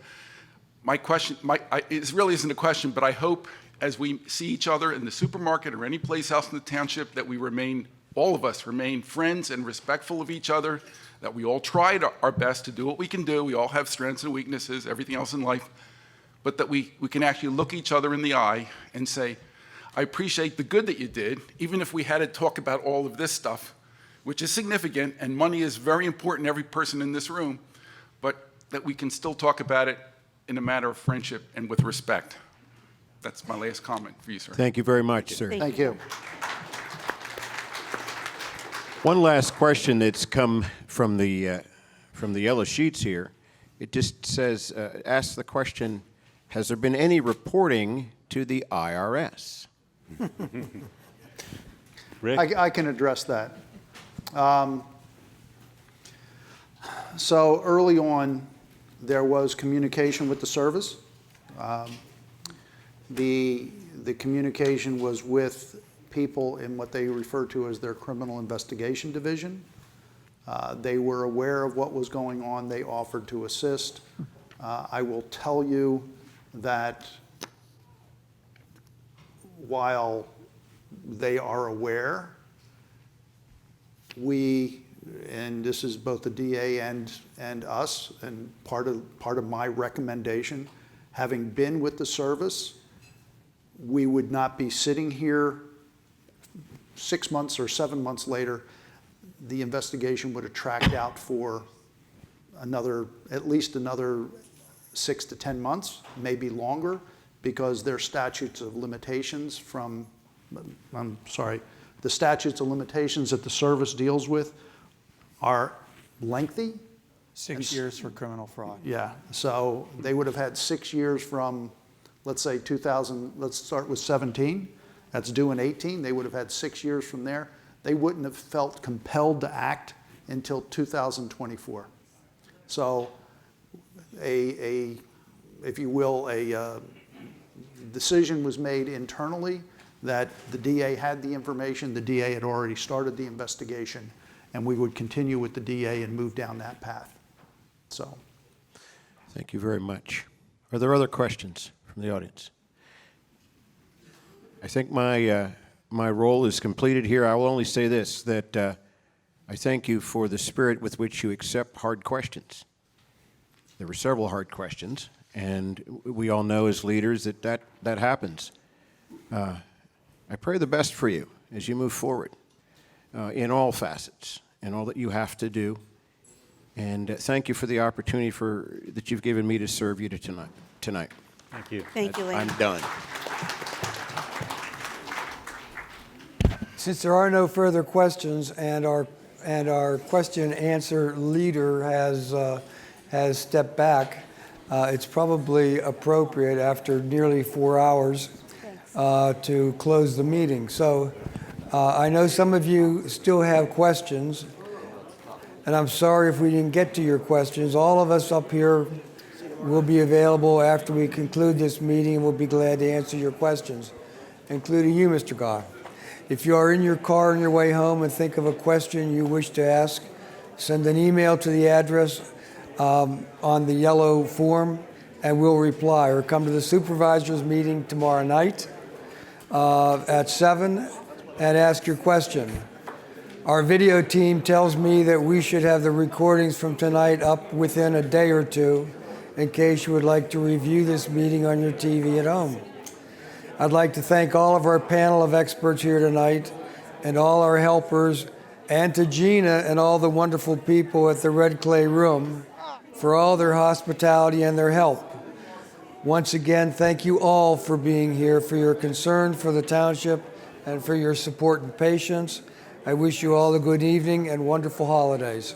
[SPEAKER 11] my question, it really isn't a question, but I hope as we see each other in the supermarket or any place else in the township that we remain, all of us remain friends and respectful of each other, that we all tried our best to do what we can do. We all have strengths and weaknesses, everything else in life, but that we can actually look each other in the eye and say, I appreciate the good that you did, even if we had to talk about all of this stuff, which is significant, and money is very important to every person in this room, but that we can still talk about it in a matter of friendship and with respect. That's my last comment for you, sir.
[SPEAKER 2] Thank you very much, sir.
[SPEAKER 7] Thank you.
[SPEAKER 2] One last question that's come from the yellow sheets here. It just says, ask the question, has there been any reporting to the IRS?
[SPEAKER 3] Rick?
[SPEAKER 7] I can address that. So early on, there was communication with the service. The communication was with people in what they refer to as their criminal investigation division. They were aware of what was going on. They offered to assist. I will tell you that while they are aware, we, and this is both the DA and us, and part of my recommendation, having been with the service, we would not be sitting here 6 months or 7 months later. The investigation would have tracked out for at least another 6 to 10 months, maybe longer, because their statutes of limitations the statutes of limitations that the service deals with are lengthy.
[SPEAKER 12] 6 years for criminal fraud.
[SPEAKER 7] Yeah, so they would have had 6 years from, let's say 2000, let's start with 17, that's due in 18, they would have had 6 years from there. They wouldn't have felt compelled to act until 2024. So if you will, a decision was made internally that the DA had the information, the DA had already started the investigation, and we would continue with the DA and move down that path. So.
[SPEAKER 2] Thank you very much. Are there other questions from the audience? I think my role is completed here. I will only say this, that I thank you for the spirit with which you accept hard questions. There were several hard questions, and we all know as leaders that happens. I pray the best for you as you move forward in all facets and all that you have to do. And thank you for the opportunity that you've given me to serve you tonight.
[SPEAKER 3] Thank you.
[SPEAKER 4] Thank you, Lane.
[SPEAKER 2] I'm done.
[SPEAKER 1] Since there are no further questions and our question and answer leader has stepped back, it's probably appropriate after nearly 4 hours to close the meeting. So I know some of you still have questions, and I'm sorry if we didn't get to your questions. All of us up here will be available after we conclude this meeting. We'll be glad to answer your questions, including you, Mr. Goff. If you are in your car on your way home and think of a question you wish to ask, send an email to the address on the yellow form, and we'll reply. Or come to the supervisors meeting tomorrow night at 7 and ask your question. Our video team tells me that we should have the recordings from tonight up within a day or two in case you would like to review this meeting on your TV at home. I'd like to thank all of our panel of experts here tonight and all our helpers, and to Gina and all the wonderful people at the Red Clay Room for all their hospitality and their help. Once again, thank you all for being here, for your concern for the township, and for your support and patience. I wish you all a good evening and wonderful holidays.